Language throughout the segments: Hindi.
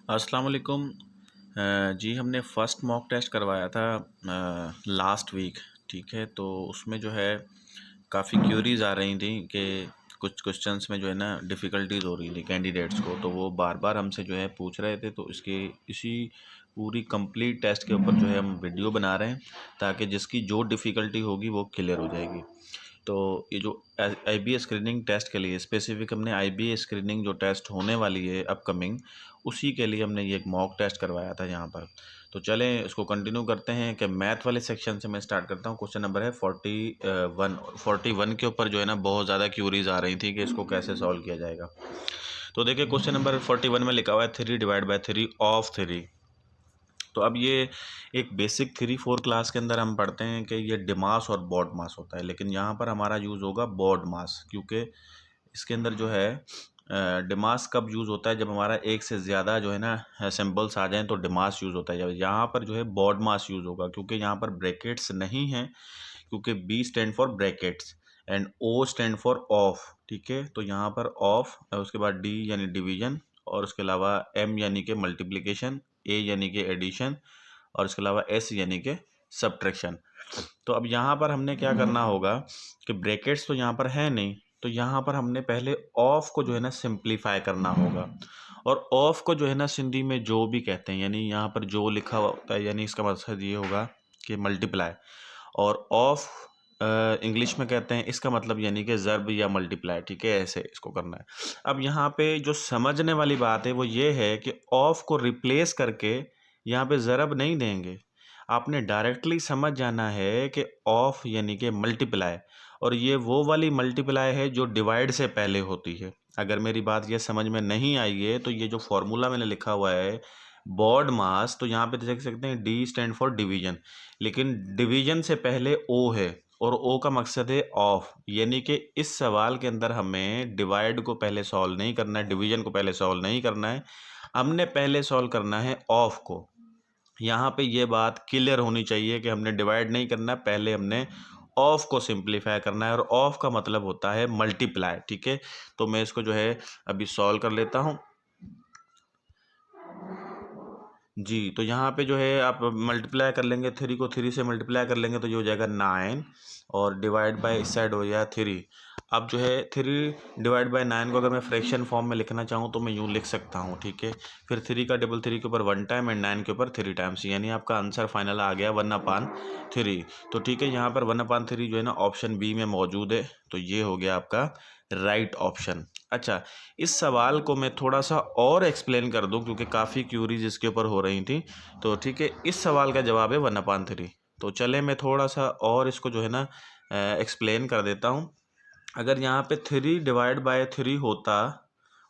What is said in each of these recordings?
अस्सलाम वालेकुम। जी हमने फ़र्स्ट मॉक टेस्ट करवाया था लास्ट वीक। ठीक है, तो उसमें जो है काफ़ी क्यूरीज आ रही थी कि कुछ क्वेश्चंस में जो है ना डिफ़िकल्टीज हो रही थी कैंडिडेट्स को, तो वो बार बार हमसे जो है पूछ रहे थे। तो इसके इसी पूरी कंप्लीट टेस्ट के ऊपर जो है हम वीडियो बना रहे हैं, ताकि जिसकी जो डिफ़िकल्टी होगी वो क्लियर हो जाएगी। तो ये जो आईबीए स्क्रीनिंग टेस्ट के लिए स्पेसिफिक हमने आईबीए स्क्रीनिंग जो टेस्ट होने वाली है अपकमिंग, उसी के लिए हमने ये एक मॉक टेस्ट करवाया था यहाँ पर। तो चलें इसको कंटिन्यू करते हैं कि मैथ वाले सेक्शन से मैं स्टार्ट करता हूँ। क्वेश्चन नंबर है 41 के ऊपर जो है ना बहुत ज़्यादा क्यूरीज आ रही थी कि इसको कैसे सॉल्व किया जाएगा। तो देखिए क्वेश्चन नंबर 41 में लिखा हुआ है 3 डिवाइड बाय 3 ऑफ 3। तो अब ये एक बेसिक 3-4 क्लास के अंदर हम पढ़ते हैं कि ये डिमास और बॉड मास होता है, लेकिन यहाँ पर हमारा यूज़ होगा बॉड मास, क्योंकि इसके अंदर जो है डिमास कब यूज़ होता है, जब हमारा एक से ज़्यादा जो है ना सिंबल्स आ जाएं तो डिमास यूज़ होता है। जब यहाँ पर जो है बॉड मास यूज़ होगा, क्योंकि यहाँ पर ब्रैकेट्स नहीं हैं, क्योंकि B stand for brackets and O stand for of. ठीक है, तो यहाँ पर ऑफ, उसके बाद डी यानी डिवीजन, और उसके अलावा एम यानी कि मल्टीप्लिकेशन, ए यानी कि एडिशन, और इसके अलावा एस यानी कि सब्ट्रैक्शन। तो अब यहाँ पर हमने क्या करना होगा कि ब्रैकेट्स तो यहाँ पर है नहीं, तो यहाँ पर हमने पहले ऑफ को जो है ना सिंप्लीफाई करना होगा। और ऑफ को जो है ना सिंधी में जो भी कहते हैं, यानी यहाँ पर जो लिखा होता है यानी इसका मकसद ये होगा कि मल्टीप्लाई, और ऑफ इंग्लिश में कहते हैं, इसका मतलब यानी कि ज़र्ब या मल्टीप्लाई। ठीक है, ऐसे इसको करना है। अब यहाँ पे जो समझने वाली बात है वो ये है कि ऑफ को रिप्लेस करके यहाँ पे ज़रब नहीं देंगे, आपने डायरेक्टली समझ जाना है कि ऑफ यानी कि मल्टीप्लाई, और ये वो वाली मल्टीप्लाई है जो डिवाइड से पहले होती है। अगर मेरी बात ये समझ में नहीं आई है तो ये जो फॉर्मूला मैंने लिखा हुआ है बॉड मास, तो यहाँ पे देख सकते हैं डी स्टैंड फॉर डिवीजन, लेकिन डिवीजन से पहले ओ है, और ओ का मकसद है ऑफ, यानी कि इस सवाल के अंदर हमें डिवाइड को पहले सॉल्व नहीं करना है, डिवीजन को पहले सॉल्व नहीं करना है, हमने पहले सॉल्व करना है ऑफ को। यहाँ पे ये बात क्लियर होनी चाहिए कि हमने डिवाइड नहीं करना है, पहले हमने ऑफ को सिंप्लीफाई करना है, और ऑफ का मतलब होता है मल्टीप्लाई। ठीक है, तो मैं इसको जो है अभी सॉल्व कर लेता हूँ। जी, तो यहाँ पे जो है आप मल्टीप्लाई कर लेंगे, 3 को 3 से मल्टीप्लाई कर लेंगे तो ये हो जाएगा 9, और डिवाइड बाय इस साइड हो जाएगा 3। अब जो है 3 डिवाइड बाय 9 को अगर मैं फ्रैक्शन फॉर्म में लिखना चाहूँ तो मैं यूँ लिख सकता हूँ। ठीक है, फिर 3 का डबल 3 के ऊपर 1 टाइम एंड 9 के ऊपर 3 टाइम्स, यानी आपका आंसर फाइनल आ गया 1/3। तो ठीक है, यहाँ पर 1/3 जो है ना ऑप्शन बी में मौजूद है, तो ये हो गया आपका राइट ऑप्शन। अच्छा, इस सवाल को मैं थोड़ा सा और एक्सप्लेन कर दूं, क्योंकि काफ़ी क्यूरीज इसके ऊपर हो रही थी। तो ठीक है, इस सवाल का जवाब है 1/3। तो चले मैं थोड़ा सा और इसको जो है ना एक्सप्लेन कर देता हूँ। अगर यहाँ पे 3 डिवाइड बाय 3 होता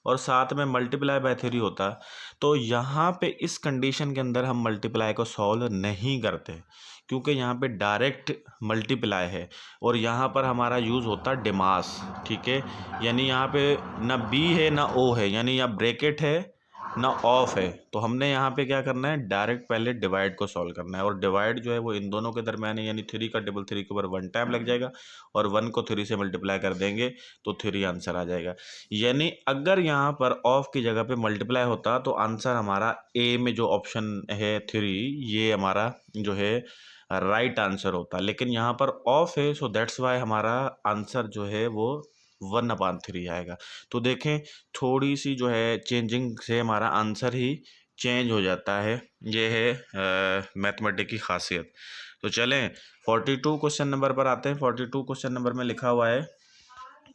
और साथ में मल्टीप्लाई बाय 3 होता, तो यहाँ पे इस कंडीशन के अंदर हम मल्टीप्लाई को सॉल्व नहीं करते, क्योंकि यहाँ पे डायरेक्ट मल्टीप्लाई है, और यहाँ पर हमारा यूज़ होता डिमास। ठीक है, यानी यहाँ पे ना बी है ना ओ है, यानी यहाँ ब्रैकेट है ना ऑफ है, तो हमने यहाँ पे क्या करना है, डायरेक्ट पहले डिवाइड को सॉल्व करना है, और डिवाइड जो है वो इन दोनों के दरम्यान है, यानी 3 का डबल 3 के ऊपर 1 टाइम लग जाएगा, और 1 को 3 से मल्टीप्लाई कर देंगे तो 3 आंसर आ जाएगा। यानी अगर यहाँ पर ऑफ की जगह पे मल्टीप्लाई होता तो आंसर हमारा ए में जो ऑप्शन है 3, ये हमारा जो है राइट आंसर होता, लेकिन यहाँ पर ऑफ है, सो दैट्स वाई हमारा आंसर जो है वो 1/3 आएगा। तो देखें, थोड़ी सी जो है चेंजिंग से हमारा आंसर ही चेंज हो जाता है, ये है मैथमेटिक की खासियत। तो चलें 42 क्वेश्चन नंबर पर आते हैं। 42 क्वेश्चन नंबर में लिखा हुआ है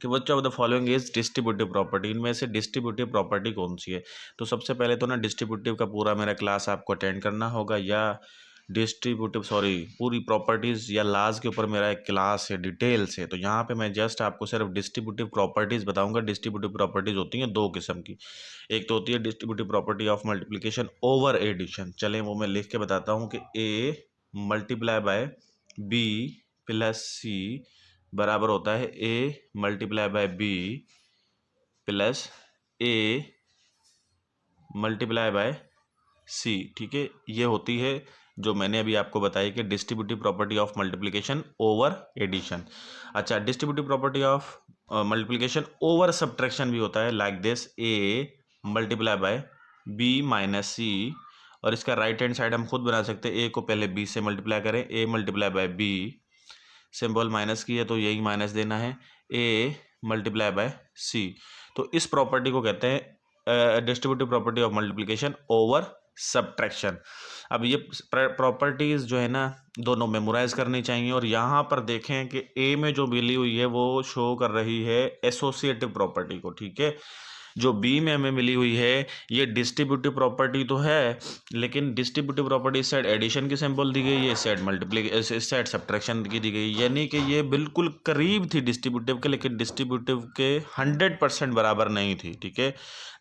कि विच of the following is distributive property, इनमें से डिस्ट्रीब्यूटिव प्रॉपर्टी कौन सी है। तो सबसे पहले तो ना डिस्ट्रीब्यूटिव का पूरा मेरा क्लास आपको अटेंड करना होगा, या पूरी प्रॉपर्टीज या लाज के ऊपर मेरा एक क्लास है, डिटेल्स है। तो यहाँ पे मैं जस्ट आपको सिर्फ डिस्ट्रीब्यूटिव प्रॉपर्टीज बताऊंगा। डिस्ट्रीब्यूटिव प्रॉपर्टीज होती हैं दो किस्म की, एक तो होती है distributive property of multiplication over addition. चलें वो मैं लिख के बताता हूँ कि A multiply by B plus C बराबर होता है A multiply by B plus A multiply by C. ठीक है, ये होती है जो मैंने अभी आपको बताई कि distributive property of multiplication over addition. अच्छा, distributive property of multiplication over subtraction भी होता है, like this A multiply by B minus C, और इसका राइट हैंड साइड हम खुद बना सकते हैं। ए को पहले बी से मल्टीप्लाई करें, A multiply by B, symbol minus की है तो यही माइनस देना है, ए मल्टीप्लाई बाय सी। तो इस प्रॉपर्टी को कहते हैं distributive property of multiplication over subtraction. अब ये प्रॉपर्टीज जो है ना दोनों मेमोराइज करनी चाहिए। और यहाँ पर देखें कि ए में जो मिली हुई है वो शो कर रही है एसोसिएटिव प्रॉपर्टी को, ठीक है। जो बी में हमें मिली हुई है ये डिस्ट्रीब्यूटिव प्रॉपर्टी तो है, लेकिन डिस्ट्रीब्यूटिव प्रॉपर्टी इस साइड एडिशन की सिंबल दी गई है, इस साइड मल्टीप्लिकेशन, इस साइड सब्ट्रैक्शन की दी गई, यानी कि ये बिल्कुल करीब थी डिस्ट्रीब्यूटिव के, लेकिन डिस्ट्रीब्यूटिव के 100% बराबर नहीं थी, ठीक है।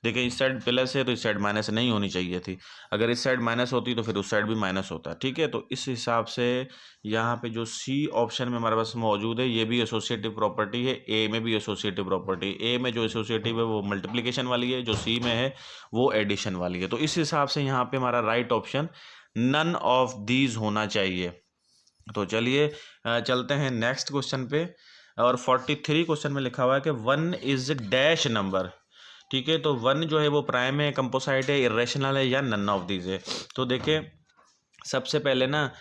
देखिए इस साइड प्लस है तो इस साइड माइनस नहीं होनी चाहिए थी, अगर इस साइड माइनस होती तो फिर उस साइड भी माइनस होता, ठीक है। तो इस हिसाब से यहाँ पे जो सी ऑप्शन में हमारे पास मौजूद है ये भी एसोसिएटिव प्रॉपर्टी है, ए में भी एसोसिएटिव प्रॉपर्टी, ए में जो एसोसिएटिव है वो मल्टीप्लिकेशन वाली है, जो सी में है वो एडिशन वाली है। तो इस हिसाब से यहाँ पे हमारा right option none of these होना चाहिए। तो चलिए चलते हैं नेक्स्ट क्वेश्चन पे। और 43 क्वेश्चन में लिखा हुआ है कि 1 इज डैश नंबर, ठीक है। तो 1 जो है वो प्राइम है, कंपोसाइट है, इरेशनल है, या नन ऑफ दीज है। तो देखिए सबसे पहले ना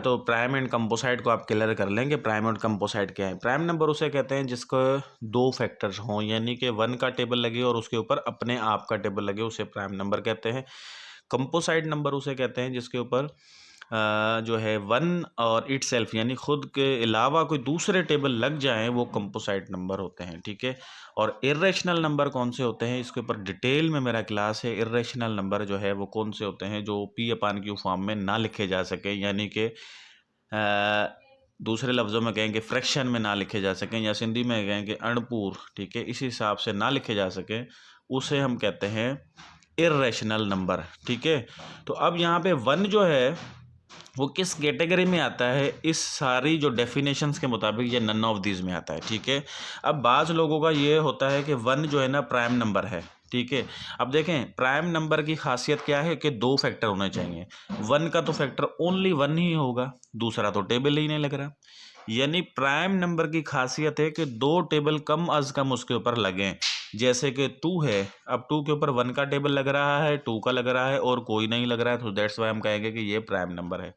तो प्राइम एंड कंपोसाइट को आप क्लियर कर लेंगे। प्राइम और कंपोसाइट क्या है? प्राइम नंबर उसे कहते हैं जिसको दो फैक्टर्स हों, यानी कि 1 का टेबल लगे और उसके ऊपर अपने आप का टेबल लगे, उसे प्राइम नंबर कहते हैं। कंपोसाइट नंबर उसे कहते हैं जिसके ऊपर जो है 1 और इट सेल्फ यानी खुद के अलावा कोई दूसरे टेबल लग जाएं, वो कंपोसाइट नंबर होते हैं, ठीक है। और इर्रेशनल नंबर कौन से होते हैं, इसके ऊपर डिटेल में मेरा क्लास है। इर्रेशनल नंबर जो है वो कौन से होते हैं, जो पी अपान क्यू फॉर्म में ना लिखे जा सके, यानी कि दूसरे लफ्ज़ों में कहेंगे फ्रैक्शन में ना लिखे जा सकें, या सिंधी में कहेंगे अणपूर, ठीक है, इस हिसाब से ना लिखे जा सकें, उसे हम कहते हैं इर्रेशनल नंबर, ठीक है। तो अब यहाँ पे 1 जो है वो किस कैटेगरी में आता है, इस सारी जो डेफिनेशंस के मुताबिक ये नन ऑफ दीज में आता है, ठीक है। अब बाज़ लोगों का ये होता है कि 1 जो है ना प्राइम नंबर है, ठीक है। अब देखें प्राइम नंबर की खासियत क्या है कि 2 फैक्टर होने चाहिए। 1 का तो फैक्टर ओनली 1 ही होगा, दूसरा तो टेबल ही नहीं लग रहा, यानी प्राइम नंबर की खासियत है कि 2 टेबल कम अज़ कम उसके ऊपर लगें। जैसे कि 2 है, अब 2 के ऊपर 1 का टेबल लग रहा है, 2 का लग रहा है और कोई नहीं लग रहा है, तो दैट्स वाई हम कहेंगे कि ये प्राइम नंबर है।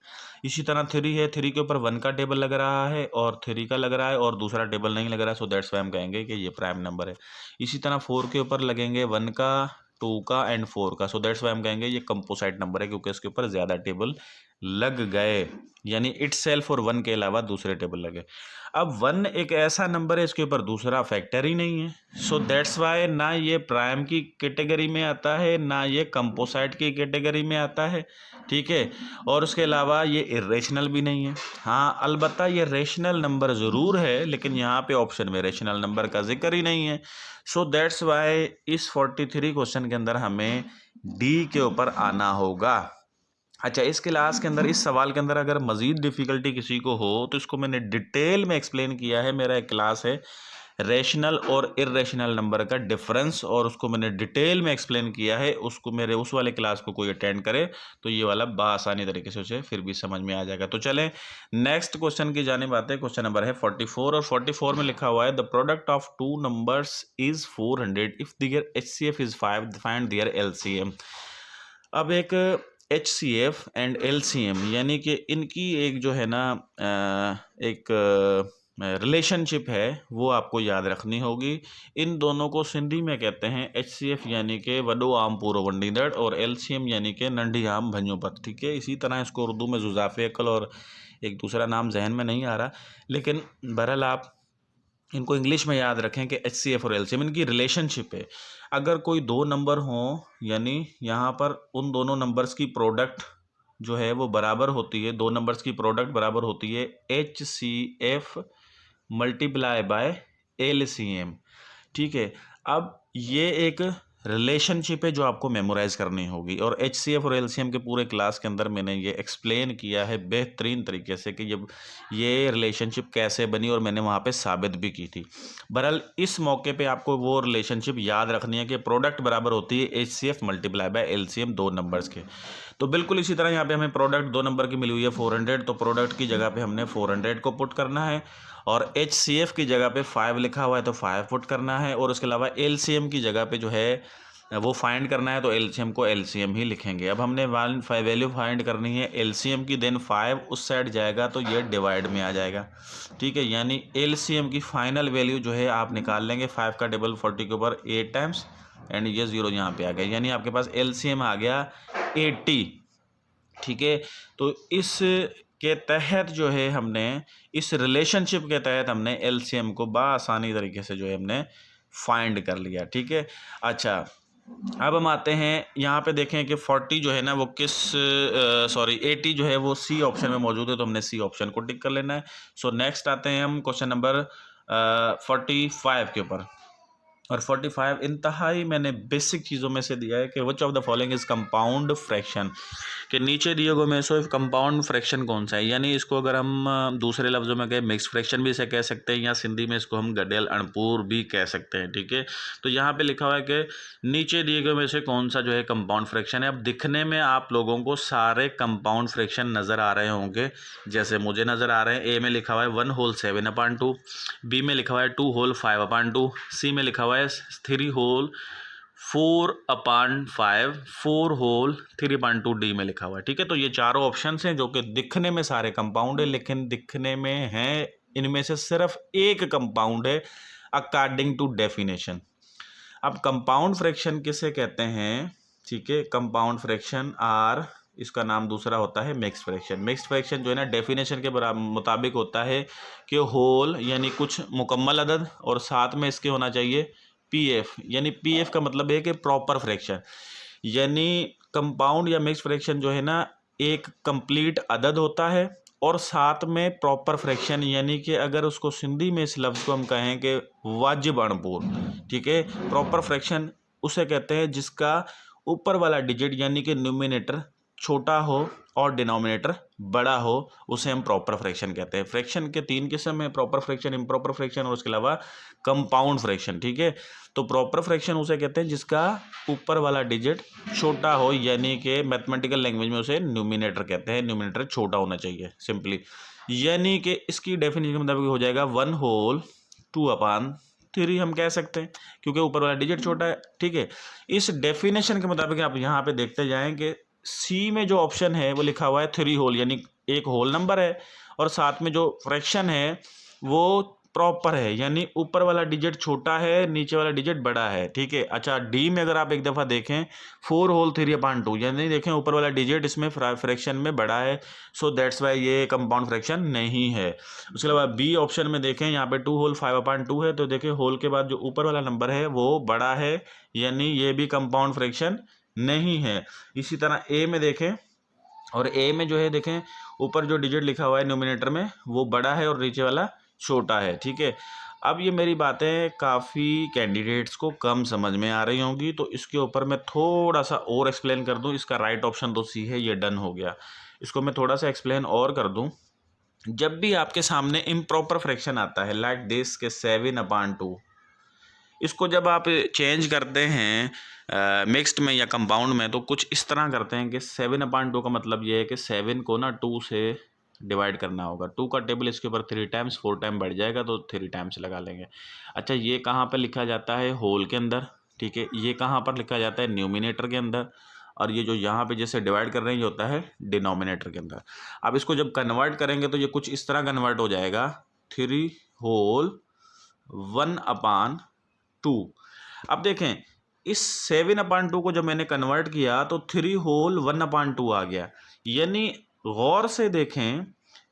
इसी तरह 3 है, 3 के ऊपर 1 का टेबल लग रहा है और 3 का लग रहा है और दूसरा टेबल नहीं लग रहा है, सो दैट्स वाई हम कहेंगे कि ये प्राइम नंबर है। इसी तरह 4 के ऊपर लगेंगे 1 का, 2 का एंड 4 का, सो दैट्स वाई हम कहेंगे ये कंपोसाइट नंबर है, क्योंकि इसके ऊपर ज़्यादा टेबल लग गए, यानी इट सेल्फ और 1 के अलावा दूसरे टेबल लगे। अब 1 एक ऐसा नंबर है इसके ऊपर दूसरा फैक्टर ही नहीं है, सो दैट्स वाई ना ये प्राइम की कैटेगरी में आता है ना ये कंपोसाइट की कैटेगरी में आता है, ठीक है। और उसके अलावा ये इरेशनल भी नहीं है। हाँ अलबत्ता ये रेशनल नंबर ज़रूर है, लेकिन यहाँ पे ऑप्शन में रेशनल नंबर का जिक्र ही नहीं है। सो दैट्स वाई इस 43 क्वेश्चन के अंदर हमें डी के ऊपर आना होगा। अच्छा, इस क्लास के अंदर, इस सवाल के अंदर अगर मज़ीद डिफ़िकल्टी किसी को हो तो इसको मैंने डिटेल में एक्सप्लेन किया है। मेरा एक क्लास है रेशनल और इर्रेशनल नंबर का डिफरेंस, और उसको मैंने डिटेल में एक्सप्लेन किया है। उसको मेरे उस वाले क्लास को कोई अटेंड करे तो ये वाला बआसानी तरीके से उसे फिर भी समझ में आ जाएगा। तो चलें नेक्स्ट क्वेश्चन की जानिब आते हैं। क्वेश्चन नंबर है 44, और 44 में लिखा हुआ है the product of 2 numbers is 400 if there HCF is 5 find there LCM। अब एक HCF एंड LCM यानी कि इनकी एक जो है ना एक रिलेशनशिप है वो आपको याद रखनी होगी। इन दोनों को सिंधी में कहते हैं HCF यानी कि वडो आम पूरो वंडींदड़, और LCM यानी कि नंढी आम भंजोपत, ठीक है। इसी तरह इसको उर्दू में जुज़ाफ़े अकल और एक दूसरा नाम जहन में नहीं आ रहा, लेकिन बहरहाल आप इनको इंग्लिश में याद रखें कि HCF और LCM इनकी रिलेशनशिप है। अगर कोई 2 नंबर हों, यानी यहाँ पर उन दोनों नंबर्स की प्रोडक्ट जो है वो बराबर होती है, 2 नंबर्स की प्रोडक्ट बराबर होती है HCF मल्टीप्लाई बाय LCM, ठीक है। अब ये एक रिलेशनशिप है जो आपको मेमोराइज़ करनी होगी, और HCF और LCM के पूरे क्लास के अंदर मैंने ये एक्सप्लेन किया है बेहतरीन तरीके से कि जब ये रिलेशनशिप कैसे बनी, और मैंने वहाँ पे साबित भी की थी। बहरहाल इस मौके पे आपको वो रिलेशनशिप याद रखनी है कि प्रोडक्ट बराबर होती है HCF multiply by LCM 2 numbers के। तो बिल्कुल इसी तरह यहाँ पे हमें प्रोडक्ट 2 नंबर की मिली हुई है 400, तो प्रोडक्ट की जगह पे हमने 400 को पुट करना है, और HCF की जगह पे 5 लिखा हुआ है तो 5 पुट करना है, और उसके अलावा LCM की जगह पे जो है वो फाइंड करना है तो एलसीएम को एलसीएम ही लिखेंगे। अब हमने वैल्यू फाइंड करनी है एलसीएम की, देन 5 उस साइड जाएगा तो ये डिवाइड में आ जाएगा, ठीक है। यानी एलसीएम की फाइनल वैल्यू जो है आप निकाल लेंगे, 5 का टेबल 40 के ऊपर 8 टाइम्स एंड ये 0 यहाँ पे आ गया, यानी आपके पास एलसीएम आ गया 80, ठीक है। तो इस के तहत जो है हमने, इस रिलेशनशिप के तहत हमने एलसीएम को बआसानी तरीके से जो है हमने फाइंड कर लिया, ठीक है। अच्छा, अब हम आते हैं यहाँ पे देखें कि 40 जो है ना वो किस 80 जो है वो सी ऑप्शन में मौजूद है, तो हमने सी ऑप्शन को टिक कर लेना है। सो नेक्स्ट आते हैं हम क्वेश्चन नंबर 45 के ऊपर। और 45 इंतहाई मैंने बेसिक चीज़ों में से दिया है कि विच of the following is compound fraction, कि नीचे दिए गए में से कंपाउंड फ्रैक्शन कौन सा है। यानी इसको अगर हम दूसरे लफ्ज़ों में कहें मिक्स फ्रैक्शन भी इसे कह सकते हैं, या सिंधी में इसको हम गडेल अणपुर भी कह सकते हैं, ठीक है। तो यहाँ पे लिखा हुआ है कि नीचे दिए गए में से कौन सा जो है कंपाउंड फ्रैक्शन है। अब दिखने में आप लोगों को सारे कंपाउंड फ्रैक्शन नज़र आ रहे होंगे, जैसे मुझे नज़र आ रहे हैं। ए में लिखा हुआ है 1 होल 7/2, बी में लिखा हुआ है 2 होल 5/2, सी में लिखा हुआ है 3 होल 4/5, 4 होल 3/2 डी में लिखा हुआ है, ठीक है। तो ये चारों ऑप्शन हैं जो कि दिखने में सारे कंपाउंड है, लेकिन दिखने में हैं इनमें से सिर्फ एक कंपाउंड है अकॉर्डिंग टू डेफिनेशन। अब कंपाउंड फ्रैक्शन किसे कहते हैं, ठीक है। कंपाउंड फ्रैक्शन आर, इसका नाम दूसरा होता है मिक्स्ड फ्रैक्शन। मिक्स्ड फ्रैक्शन जो है ना डेफिनेशन के मुताबिक होता है कि होल यानी कुछ मुकम्मल अदद और साथ में इसके होना चाहिए पीएफ, यानी पीएफ का मतलब है कि प्रॉपर फ्रैक्शन। यानी कंपाउंड या मिक्स्ड फ्रैक्शन जो है ना एक कंप्लीट अदद होता है और साथ में प्रॉपर फ्रैक्शन, यानी कि अगर उसको सिंधी में इस लफ्ज़ को हम कहें कि वाजिब अणपुर, ठीक है। प्रॉपर फ्रैक्शन उसे कहते हैं जिसका ऊपर वाला डिजिट यानी कि न्यूमिनेटर छोटा हो और डिनोमिनेटर बड़ा हो, उसे हम प्रॉपर फ्रैक्शन कहते हैं। फ्रैक्शन के 3 किस्म है, प्रॉपर फ्रैक्शन, इम्प्रॉपर फ्रैक्शन और उसके अलावा कंपाउंड फ्रैक्शन, ठीक है। तो प्रॉपर फ्रैक्शन उसे कहते हैं जिसका ऊपर वाला डिजिट छोटा हो, यानी कि मैथमेटिकल लैंग्वेज में उसे न्यूमिनेटर कहते हैं, न्यूमिनेटर छोटा होना चाहिए सिंपली। यानी कि इसकी डेफिनेशन के मुताबिक हो जाएगा 1 होल 2/3 हम कह सकते हैं, क्योंकि ऊपर वाला डिजिट छोटा है, ठीक है। इस डेफिनेशन के मुताबिक आप यहाँ पे देखते जाएं कि सी में जो ऑप्शन है वो लिखा हुआ है 3 होल, यानी एक होल नंबर है और साथ में जो फ्रैक्शन है वो प्रॉपर है, यानी ऊपर वाला डिजिट छोटा है नीचे वाला डिजिट बड़ा है, ठीक है। अच्छा, डी में अगर आप एक दफ़ा देखें 4 होल 3/2, यानी देखें ऊपर वाला डिजिट इसमें फ्रैक्शन में बड़ा है, सो दैट्स वाई ये कंपाउंड फ्रैक्शन नहीं है। उसके अलावा बी ऑप्शन में देखें यहाँ पे 2 होल 5/2 है, तो देखें होल के बाद जो ऊपर वाला नंबर है वो बड़ा है, यानी ये भी कंपाउंड फ्रैक्शन नहीं है। इसी तरह ए में देखें, और ए में जो है देखें ऊपर जो डिजिट लिखा हुआ है न्यूमिनेटर में वो बड़ा है और नीचे वाला छोटा है, ठीक है। अब ये मेरी बातें काफ़ी कैंडिडेट्स को कम समझ में आ रही होंगी, तो इसके ऊपर मैं थोड़ा सा और एक्सप्लेन कर दूं। इसका राइट ऑप्शन तो सी है, ये डन हो गया। इसको मैं थोड़ा सा एक्सप्लेन और कर दूं। जब भी आपके सामने इम्प्रॉपर फ्रैक्शन आता है लाइक दिस के 7/2, इसको जब आप चेंज करते हैं मिक्स्ड में या कंपाउंड में, तो कुछ इस तरह करते हैं कि 7/2 का मतलब ये है कि 7 को ना 2 से डिवाइड करना होगा। 2 का टेबल इसके ऊपर 3 टाइम्स 4 टाइम बढ़ जाएगा, तो 3 टाइम्स लगा लेंगे। अच्छा, ये कहाँ पर लिखा जाता है? होल के अंदर, ठीक है। ये कहाँ पर लिखा जाता है? न्यूमिनेटर के अंदर। और ये जो यहाँ पे जैसे डिवाइड कर रहे हैं ये होता है डिनोमिनेटर के अंदर। अब इसको जब कन्वर्ट करेंगे तो ये कुछ इस तरह कन्वर्ट हो जाएगा 3 होल 1/2। अब देखें इस 7/2 को जब मैंने कन्वर्ट किया तो 3 होल 1/2 आ गया। यानी गौर से देखें,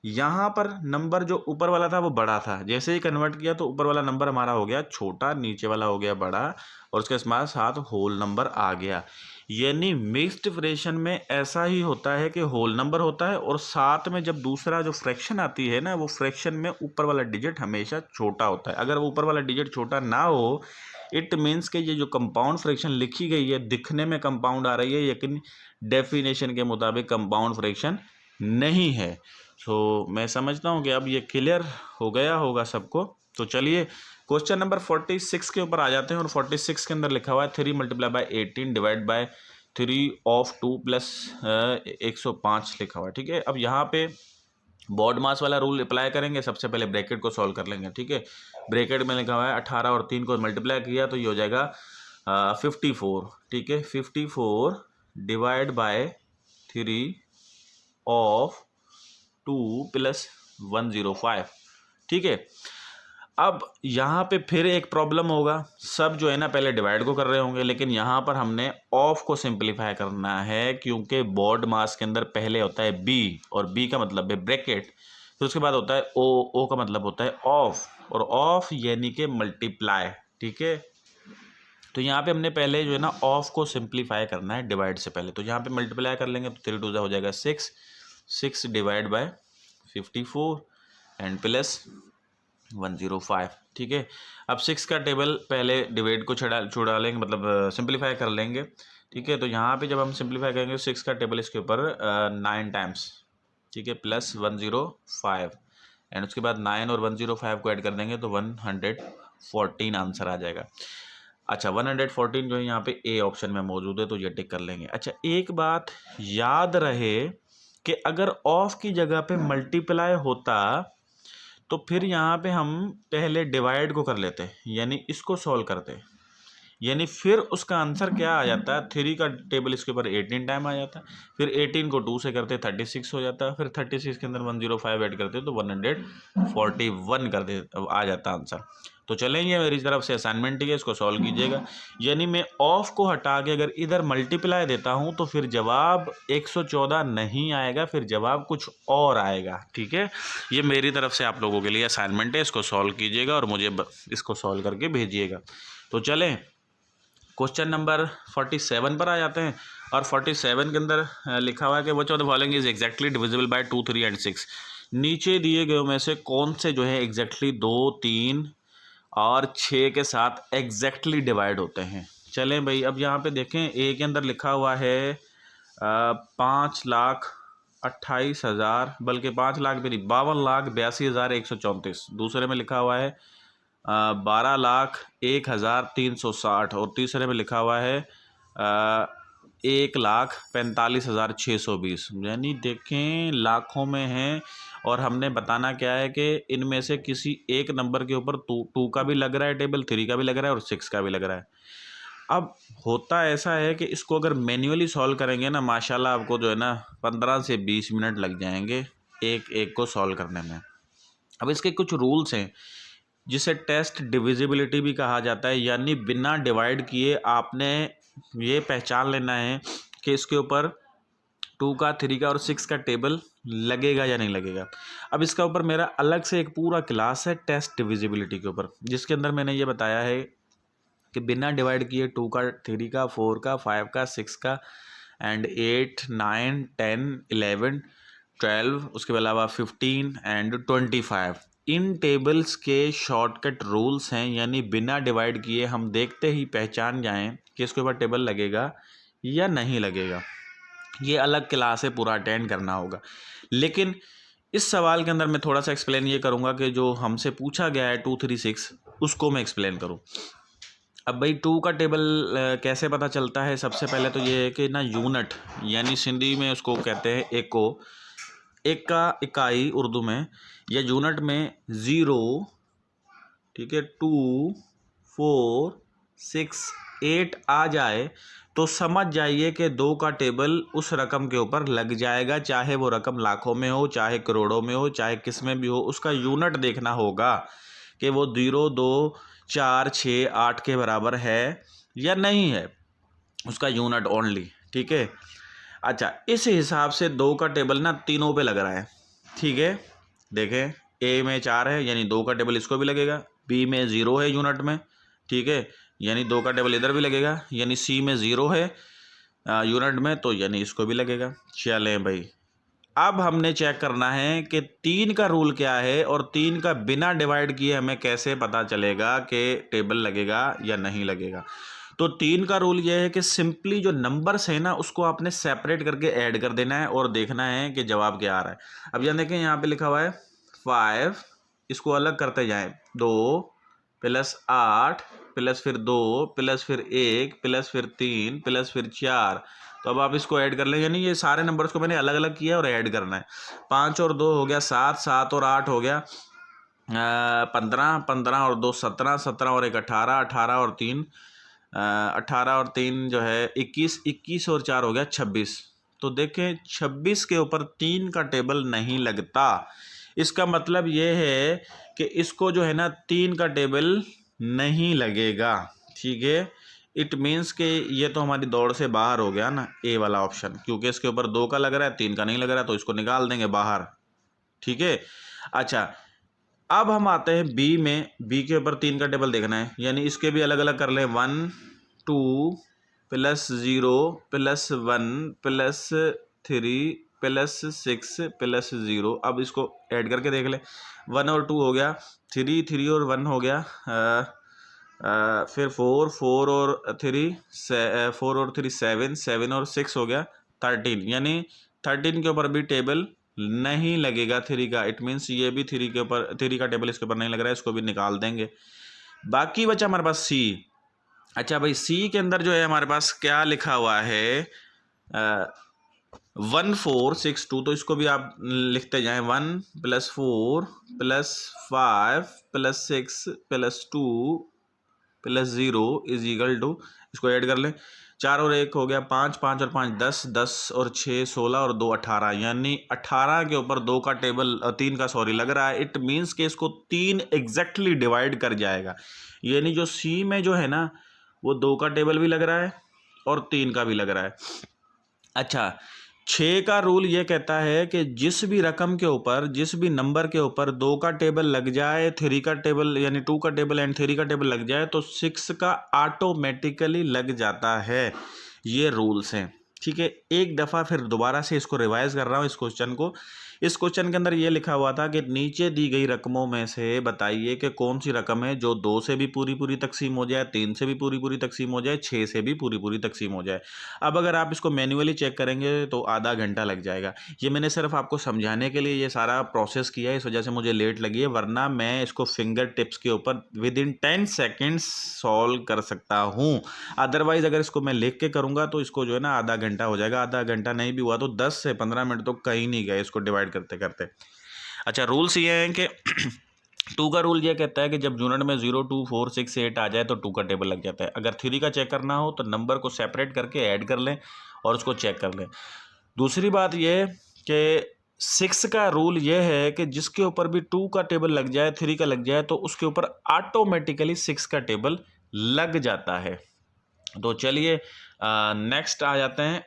यहाँ पर नंबर जो ऊपर वाला था वो बड़ा था, जैसे ही कन्वर्ट किया तो ऊपर वाला नंबर हमारा हो गया छोटा, नीचे वाला हो गया बड़ा, और उसके साथ होल नंबर आ गया। यानी मिक्स्ड फ्रैक्शन में ऐसा ही होता है कि होल नंबर होता है और साथ में जब दूसरा जो फ्रैक्शन आती है ना, वो फ्रैक्शन में ऊपर वाला डिजिट हमेशा छोटा होता है। अगर वो ऊपर वाला डिजिट छोटा ना हो, इट मीन्स कि ये जो कंपाउंड फ्रैक्शन लिखी गई है दिखने में कंपाउंड आ रही है, लेकिन डेफिनेशन के मुताबिक कंपाउंड फ्रैक्शन नहीं है। तो मैं समझता हूँ कि अब ये क्लियर हो गया होगा सबको। तो चलिए क्वेश्चन नंबर 46 के ऊपर आ जाते हैं। और 46 के अंदर लिखा हुआ है 3 × 18 डिवाइड बाय 3 of 2 प्लस 105 लिखा हुआ है, ठीक है। अब यहाँ पे बॉड मास वाला रूल अप्लाई करेंगे। सबसे पहले ब्रैकेट को सॉल्व कर लेंगे, ठीक है। ब्रैकेट में लिखा हुआ है 18 और 3 को मल्टीप्लाई किया तो ये हो जाएगा 54, ठीक है, 54 डिवाइड बाय 3 ऑफ 2 प्लस 105। ठीक है, अब यहाँ पे फिर एक प्रॉब्लम होगा, सब जो है ना पहले डिवाइड को कर रहे होंगे, लेकिन यहाँ पर हमने ऑफ को सिंप्लीफाई करना है, क्योंकि बोर्ड मास के अंदर पहले होता है बी, और बी का मतलब है ब्रैकेट, फिर उसके बाद होता है ओ, ओ का मतलब होता है ऑफ, और ऑफ यानी कि मल्टीप्लाई। ठीक है, तो यहाँ पे हमने पहले जो है ना ऑफ को सिंप्लीफाई करना है डिवाइड से पहले, तो यहाँ पे मल्टीप्लाई कर लेंगे तो 3 2 हो जाएगा 6, 6 डिवाइड बाय 54 एंड प्लस 105। ठीक है, अब 6 का टेबल पहले डिवाइड को छुड़ा लेंगे, मतलब सिंप्लीफाई कर लेंगे। ठीक है, तो यहाँ पे जब हम सिंप्लीफाई करेंगे 6 का टेबल इसके ऊपर 9 टाइम्स, ठीक है, प्लस 105 एंड उसके बाद 9 और 105 को ऐड कर देंगे तो 114 आंसर आ जाएगा। अच्छा, 114 जो है यहाँ पे ए ऑप्शन में मौजूद है, तो ये टिक कर लेंगे। अच्छा, एक बात याद रहे कि अगर ऑफ की जगह पे मल्टीप्लाई होता तो फिर यहाँ पे हम पहले डिवाइड को कर लेते, यानी इसको सॉल्व करते, यानी फिर उसका आंसर क्या आ जाता है, 3 का टेबल इसके ऊपर 18 टाइम आ जाता है, फिर 18 को 2 से करते 36 हो जाता है, फिर 36 के अंदर 105 ऐड करते तो 141 कर दे आ जाता आंसर। तो चलेंगे, मेरी तरफ से असाइनमेंट ही है, इसको सॉल्व कीजिएगा। यानी मैं ऑफ को हटा के अगर इधर मल्टीप्लाई देता हूँ तो फिर जवाब 114 नहीं आएगा, फिर जवाब कुछ और आएगा। ठीक है, ये मेरी तरफ से आप लोगों के लिए असाइनमेंट है, इसको सॉल्व कीजिएगा और मुझे इसको सॉल्व करके भेजिएगा। तो चलें क्वेश्चन नंबर 47 पर आ जाते हैं, और 47 के अंदर लिखा हुआ है कि which of the following is exactly divisible by 2 3 and 6। नीचे दिए गए में से कौन से जो है एग्जैक्टली 2 3 और 6 के साथ एग्जैक्टली डिवाइड होते हैं। चलें भाई, अब यहाँ पे देखें, ए के अंदर लिखा हुआ है 5,28,000, बल्कि 5,00,000 भी नहीं, 52,82,134। दूसरे में लिखा हुआ है 12,01,360, और तीसरे में लिखा हुआ है 1,45,620। यानी देखें लाखों में हैं, और हमने बताना क्या है कि इनमें से किसी एक नंबर के ऊपर टू का भी लग रहा है टेबल, 3 का भी लग रहा है और 6 का भी लग रहा है। अब होता ऐसा है कि इसको अगर मैन्युअली सॉल्व करेंगे ना, माशाल्लाह आपको जो है ना 15 से 20 मिनट लग जाएंगे एक एक को सॉल्व करने में। अब इसके कुछ रूल्स हैं जिसे टेस्ट डिविजिबिलिटी भी कहा जाता है, यानी बिना डिवाइड किए आपने ये पहचान लेना है कि इसके ऊपर 2 का 3 का और 6 का टेबल लगेगा या नहीं लगेगा। अब इसका ऊपर मेरा अलग से एक पूरा क्लास है टेस्ट डिविजिबिलिटी के ऊपर, जिसके अंदर मैंने ये बताया है कि बिना डिवाइड किए 2 का 3 का 4 का 5 का 6 का एंड 8 9 10 11 12 उसके अलावा 15 एंड 25 इन टेबल्स के शॉर्टकट रूल्स हैं, यानी बिना डिवाइड किए हम देखते ही पहचान जाएं कि इसके ऊपर टेबल लगेगा या नहीं लगेगा। ये अलग क्लास है, पूरा अटेंड करना होगा। लेकिन इस सवाल के अंदर मैं थोड़ा सा एक्सप्लेन ये करूँगा कि जो हमसे पूछा गया है 2 3 6 उसको मैं एक्सप्लेन करूँ। अब भाई 2 का टेबल कैसे पता चलता है, सबसे पहले तो ये है कि ना यूनिट, यानी सिंधी में उसको कहते हैं एको, एक का इकाई उर्दू में, या यूनिट में 0, ठीक है, 2 4 6 8 आ जाए तो समझ जाइए कि 2 का टेबल उस रकम के ऊपर लग जाएगा, चाहे वो रकम लाखों में हो, चाहे करोड़ों में हो, चाहे किस में भी हो, उसका यूनिट देखना होगा कि वो 0 2 4 6 8 के बराबर है या नहीं है, उसका यूनिट ओनली। ठीक है, अच्छा, इस हिसाब से 2 का टेबल ना तीनों पे लग रहा है। ठीक है, देखें, ए में 4 है यानी 2 का टेबल इसको भी लगेगा, बी में 0 है यूनिट में, ठीक है, यानी 2 का टेबल इधर भी लगेगा, यानी सी में 0 है यूनिट में, तो यानी इसको भी लगेगा। चलें भाई, अब हमने चेक करना है कि 3 का रूल क्या है, और 3 का बिना डिवाइड किए हमें कैसे पता चलेगा कि टेबल लगेगा या नहीं लगेगा। तो 3 का रूल यह है कि सिंपली जो नंबर्स है ना उसको आपने सेपरेट करके ऐड कर देना है और देखना है कि जवाब क्या आ रहा है। अब यहाँ देखें, यहाँ पे लिखा हुआ है 5, इसको अलग करते जाएं, 2 प्लस 8 प्लस फिर 2 प्लस फिर 1 प्लस फिर 3 प्लस फिर 4, तो अब आप इसको ऐड कर लें, यानी ये सारे नंबर्स को मैंने अलग अलग किया और ऐड करना है। 5 और 2 हो गया 7, 7 और 8 हो गया 15, 15 और 2 17, 17 और 1 18, 18 और 3 18 और 3 जो है 21, 21 और 4 हो गया 26। तो देखें 26 के ऊपर 3 का टेबल नहीं लगता। इसका मतलब ये है कि इसको जो है ना 3 का टेबल नहीं लगेगा। ठीक है, इट मीन्स कि ये तो हमारी दौड़ से बाहर हो गया ना ए वाला ऑप्शन, क्योंकि इसके ऊपर 2 का लग रहा है 3 का नहीं लग रहा है, तो इसको निकाल देंगे बाहर। ठीक है, अच्छा अब हम आते हैं बी में। बी के ऊपर 3 का टेबल देखना है, यानी इसके भी अलग अलग कर लें। 1 2 plus 0 plus 1 plus 3 plus 6 plus 0। अब इसको ऐड करके देख लें। 1 और 2 हो गया, 3 और 1 हो गया, फिर 4 और 3 4 और 3 7, 7 और 6 हो गया 13। यानी 13 के ऊपर भी टेबल नहीं लगेगा 3 का। इट मीन्स ये भी 3 के ऊपर 3 का टेबल इसके ऊपर नहीं लग रहा है, इसको भी निकाल देंगे। बाकी बचा हमारे पास सी। अच्छा भाई, सी के अंदर जो है हमारे पास क्या लिखा हुआ है, 1 4 6 2। तो इसको भी आप लिखते जाएं, 1 + 4 + 5 + 6 + 2 + 0 = इसको ऐड कर लें। 4 और 1 हो गया 5, 5 और 5 10, 10 और 6 16 और 2 18। यानी 18 के ऊपर 2 का टेबल 3 का सॉरी लग रहा है। इट मीन्स कि इसको 3 एग्जैक्टली डिवाइड कर जाएगा। यानी जो सी में जो है ना वो 2 का टेबल भी लग रहा है और 3 का भी लग रहा है। अच्छा, 6 का रूल ये कहता है कि जिस भी रकम के ऊपर, जिस भी नंबर के ऊपर 2 का टेबल लग जाए, 3 का टेबल यानी 2 का टेबल एंड 3 का टेबल लग जाए, तो 6 का ऑटोमेटिकली लग जाता है। ये रूल्स हैं। ठीक है, एक दफ़ा फिर दोबारा से इसको रिवाइज कर रहा हूँ इस क्वेश्चन को। इस क्वेश्चन के अंदर ये लिखा हुआ था कि नीचे दी गई रकमों में से बताइए कि कौन सी रकम है जो 2 से भी पूरी पूरी तकसीम हो जाए, 3 से भी पूरी पूरी तकसीम हो जाए, 6 से भी पूरी पूरी तकसीम हो जाए। अब अगर आप इसको मैन्युअली चेक करेंगे तो आधा घंटा लग जाएगा। ये मैंने सिर्फ आपको समझाने के लिए ये सारा प्रोसेस किया है, इस वजह से मुझे लेट लगी है, वरना मैं इसको फिंगर टिप्स के ऊपर विदिन 10 सेकेंड्स सॉल्व कर सकता हूँ। अदरवाइज अगर इसको मैं लिख के करूँगा तो इसको जो है ना आधा घंटा हो जाएगा। आधा घंटा नहीं भी हुआ तो 10 से 15 मिनट तो कहीं नहीं गए इसको डिवाइड करते करते। अच्छा, रूल्स ये हैं कि 2 का रूल ये कहता है कि जब यूनिट में 0 2 4 6 8 आ जाए तो 2 का टेबल लग जाता है। अगर 3 का चेक करना हो तो नंबर को सेपरेट करके ऐड कर लें और उसको चेक कर लें। दूसरी बात ये कि 6 का रूल ये है कि जिसके ऊपर भी 2 का टेबल लग जाए, 3 का लग जाए, तो उसके ऊपर ऑटोमेटिकली 6 का टेबल लग जाता है। तो चलिए नेक्स्ट आ जाते हैं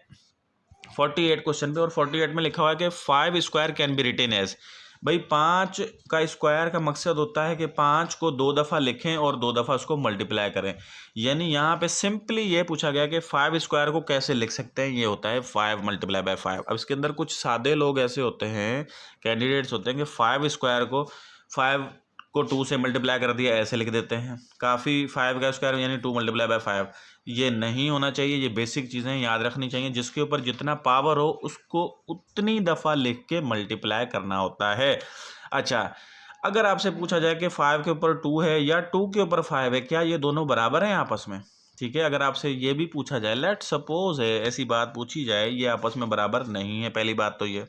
48 क्वेश्चन पे। और 48 में लिखा हुआ है कि 5 square can be written as. भाई 5 का स्क्वायर का मकसद होता है कि 5 को 2 दफ़ा लिखें और 2 दफ़ा उसको मल्टीप्लाई करें। यानी यहाँ पे सिंपली ये पूछा गया कि 5 स्क्वायर को कैसे लिख सकते हैं। ये होता है 5 × 5। अब इसके अंदर कुछ सादे लोग ऐसे होते हैं, कैंडिडेट्स होते हैं कि 5 स्क्वायर को 5 को 2 से मल्टीप्लाई कर दिया ऐसे लिख देते हैं। काफ़ी 5 का स्क्वायर यानी 2 × 5। ये नहीं होना चाहिए। ये बेसिक चीज़ें याद रखनी चाहिए। जिसके ऊपर जितना पावर हो उसको उतनी दफ़ा लिख के मल्टीप्लाई करना होता है। अच्छा, अगर आपसे पूछा जाए कि 5 के ऊपर 2 है या 2 के ऊपर 5 है, क्या ये दोनों बराबर हैं आपस में? ठीक है, अगर आपसे ये भी पूछा जाए, लेट सपोज है ऐसी बात पूछी जाए, ये आपस में बराबर नहीं है। पहली बात तो ये,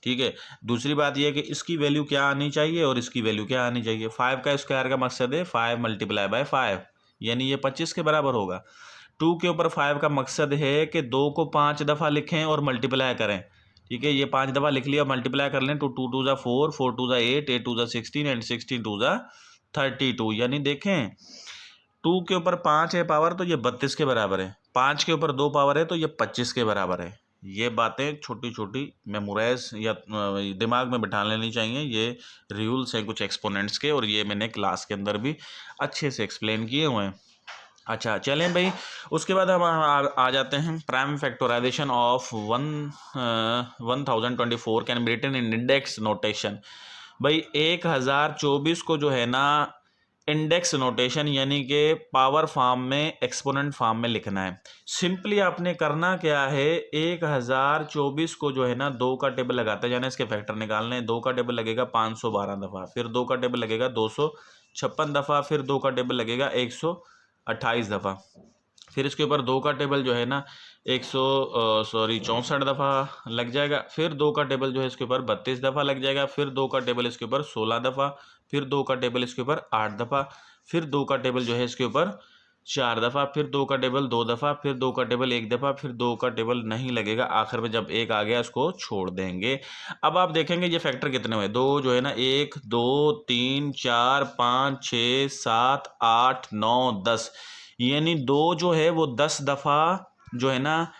ठीक है। दूसरी बात यह कि इसकी वैल्यू क्या आनी चाहिए और इसकी वैल्यू क्या आनी चाहिए। 5 का स्क्वायर का मकसद है 5 × 5, यानी ये 25 के बराबर होगा। 2 के ऊपर 5 का मकसद है कि 2 को 5 दफ़ा लिखें और मल्टीप्लाई करें। ठीक है, ये 5 दफ़ा लिख लिया, मल्टीप्लाई कर लें तो 2 2 4, 4 2 8, 8 2 16 एंड 16 2 32। यानी देखें 2 के ऊपर 5 है पावर तो ये 32 के बराबर है, 5 के ऊपर 2 पावर है तो ये 25 के बराबर है। ये बातें छोटी छोटी मेमोराइज या दिमाग में बिठा लेनी चाहिए। ये रूल्स हैं कुछ एक्सपोनेंट्स के, और ये मैंने क्लास के अंदर भी अच्छे से एक्सप्लेन किए हुए हैं। अच्छा चलें भाई, उसके बाद हम आ जाते हैं prime factorisation of 1024 can be written in index notation. भाई 1024 को जो है ना इंडेक्स नोटेशन यानी कि पावर फॉर्म में, एक्सपोनेंट फॉर्म में लिखना है। सिंपली आपने करना क्या है, 1024 को जो है ना 2 का टेबल लगाते जाना, इसके फैक्टर निकालने हैं। 2 का टेबल लगेगा 512 दफ़ा, फिर 2 का टेबल लगेगा 256 दफ़ा, फिर 2 का टेबल लगेगा 128 दफ़ा, फिर इसके ऊपर 2 का टेबल जो है ना 64 दफ़ा लग जाएगा, फिर 2 का टेबल जो है इसके ऊपर 32 दफ़ा लग जाएगा, फिर 2 का टेबल इसके ऊपर 16 दफ़ा, फिर 2 का टेबल इसके ऊपर 8 दफ़ा, फिर 2 का टेबल जो है इसके ऊपर 4 दफ़ा, फिर 2 का टेबल 2 दफ़ा, फिर 2 का टेबल 1 दफ़ा, फिर 2 का टेबल नहीं लगेगा, आखिर में जब 1 आ गया इसको छोड़ देंगे। अब आप देखेंगे ये फैक्टर कितने हुए, 2 जो है ना 1 2 3 4 5 6 7 8 9 10, यानी 2 जो है वो 10 दफ़ा जो है ना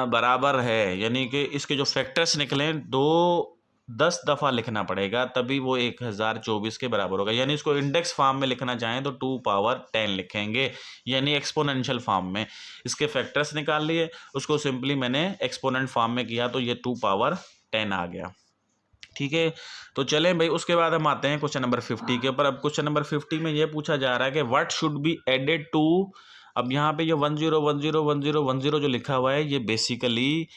बराबर है, यानी कि इसके जो फैक्टर्स निकले 2 10 दफ़ा लिखना पड़ेगा, तभी वो 1024 के बराबर होगा। यानी इसको इंडेक्स फॉर्म में लिखना चाहें तो 2 पावर 10 लिखेंगे, यानी एक्सपोनेंशियल फॉर्म में। इसके फैक्टर्स निकाल लिए, उसको सिंपली मैंने एक्सपोनेंट फॉर्म में किया तो ये 2 पावर 10 आ गया। ठीक है, तो चलें भाई, उसके बाद हम आते हैं क्वेश्चन नंबर 50 के ऊपर। अब क्वेश्चन नंबर 50 में ये पूछा जा रहा है कि what should be added to. अब यहाँ पे ये 10101010 जो लिखा हुआ है ये बेसिकली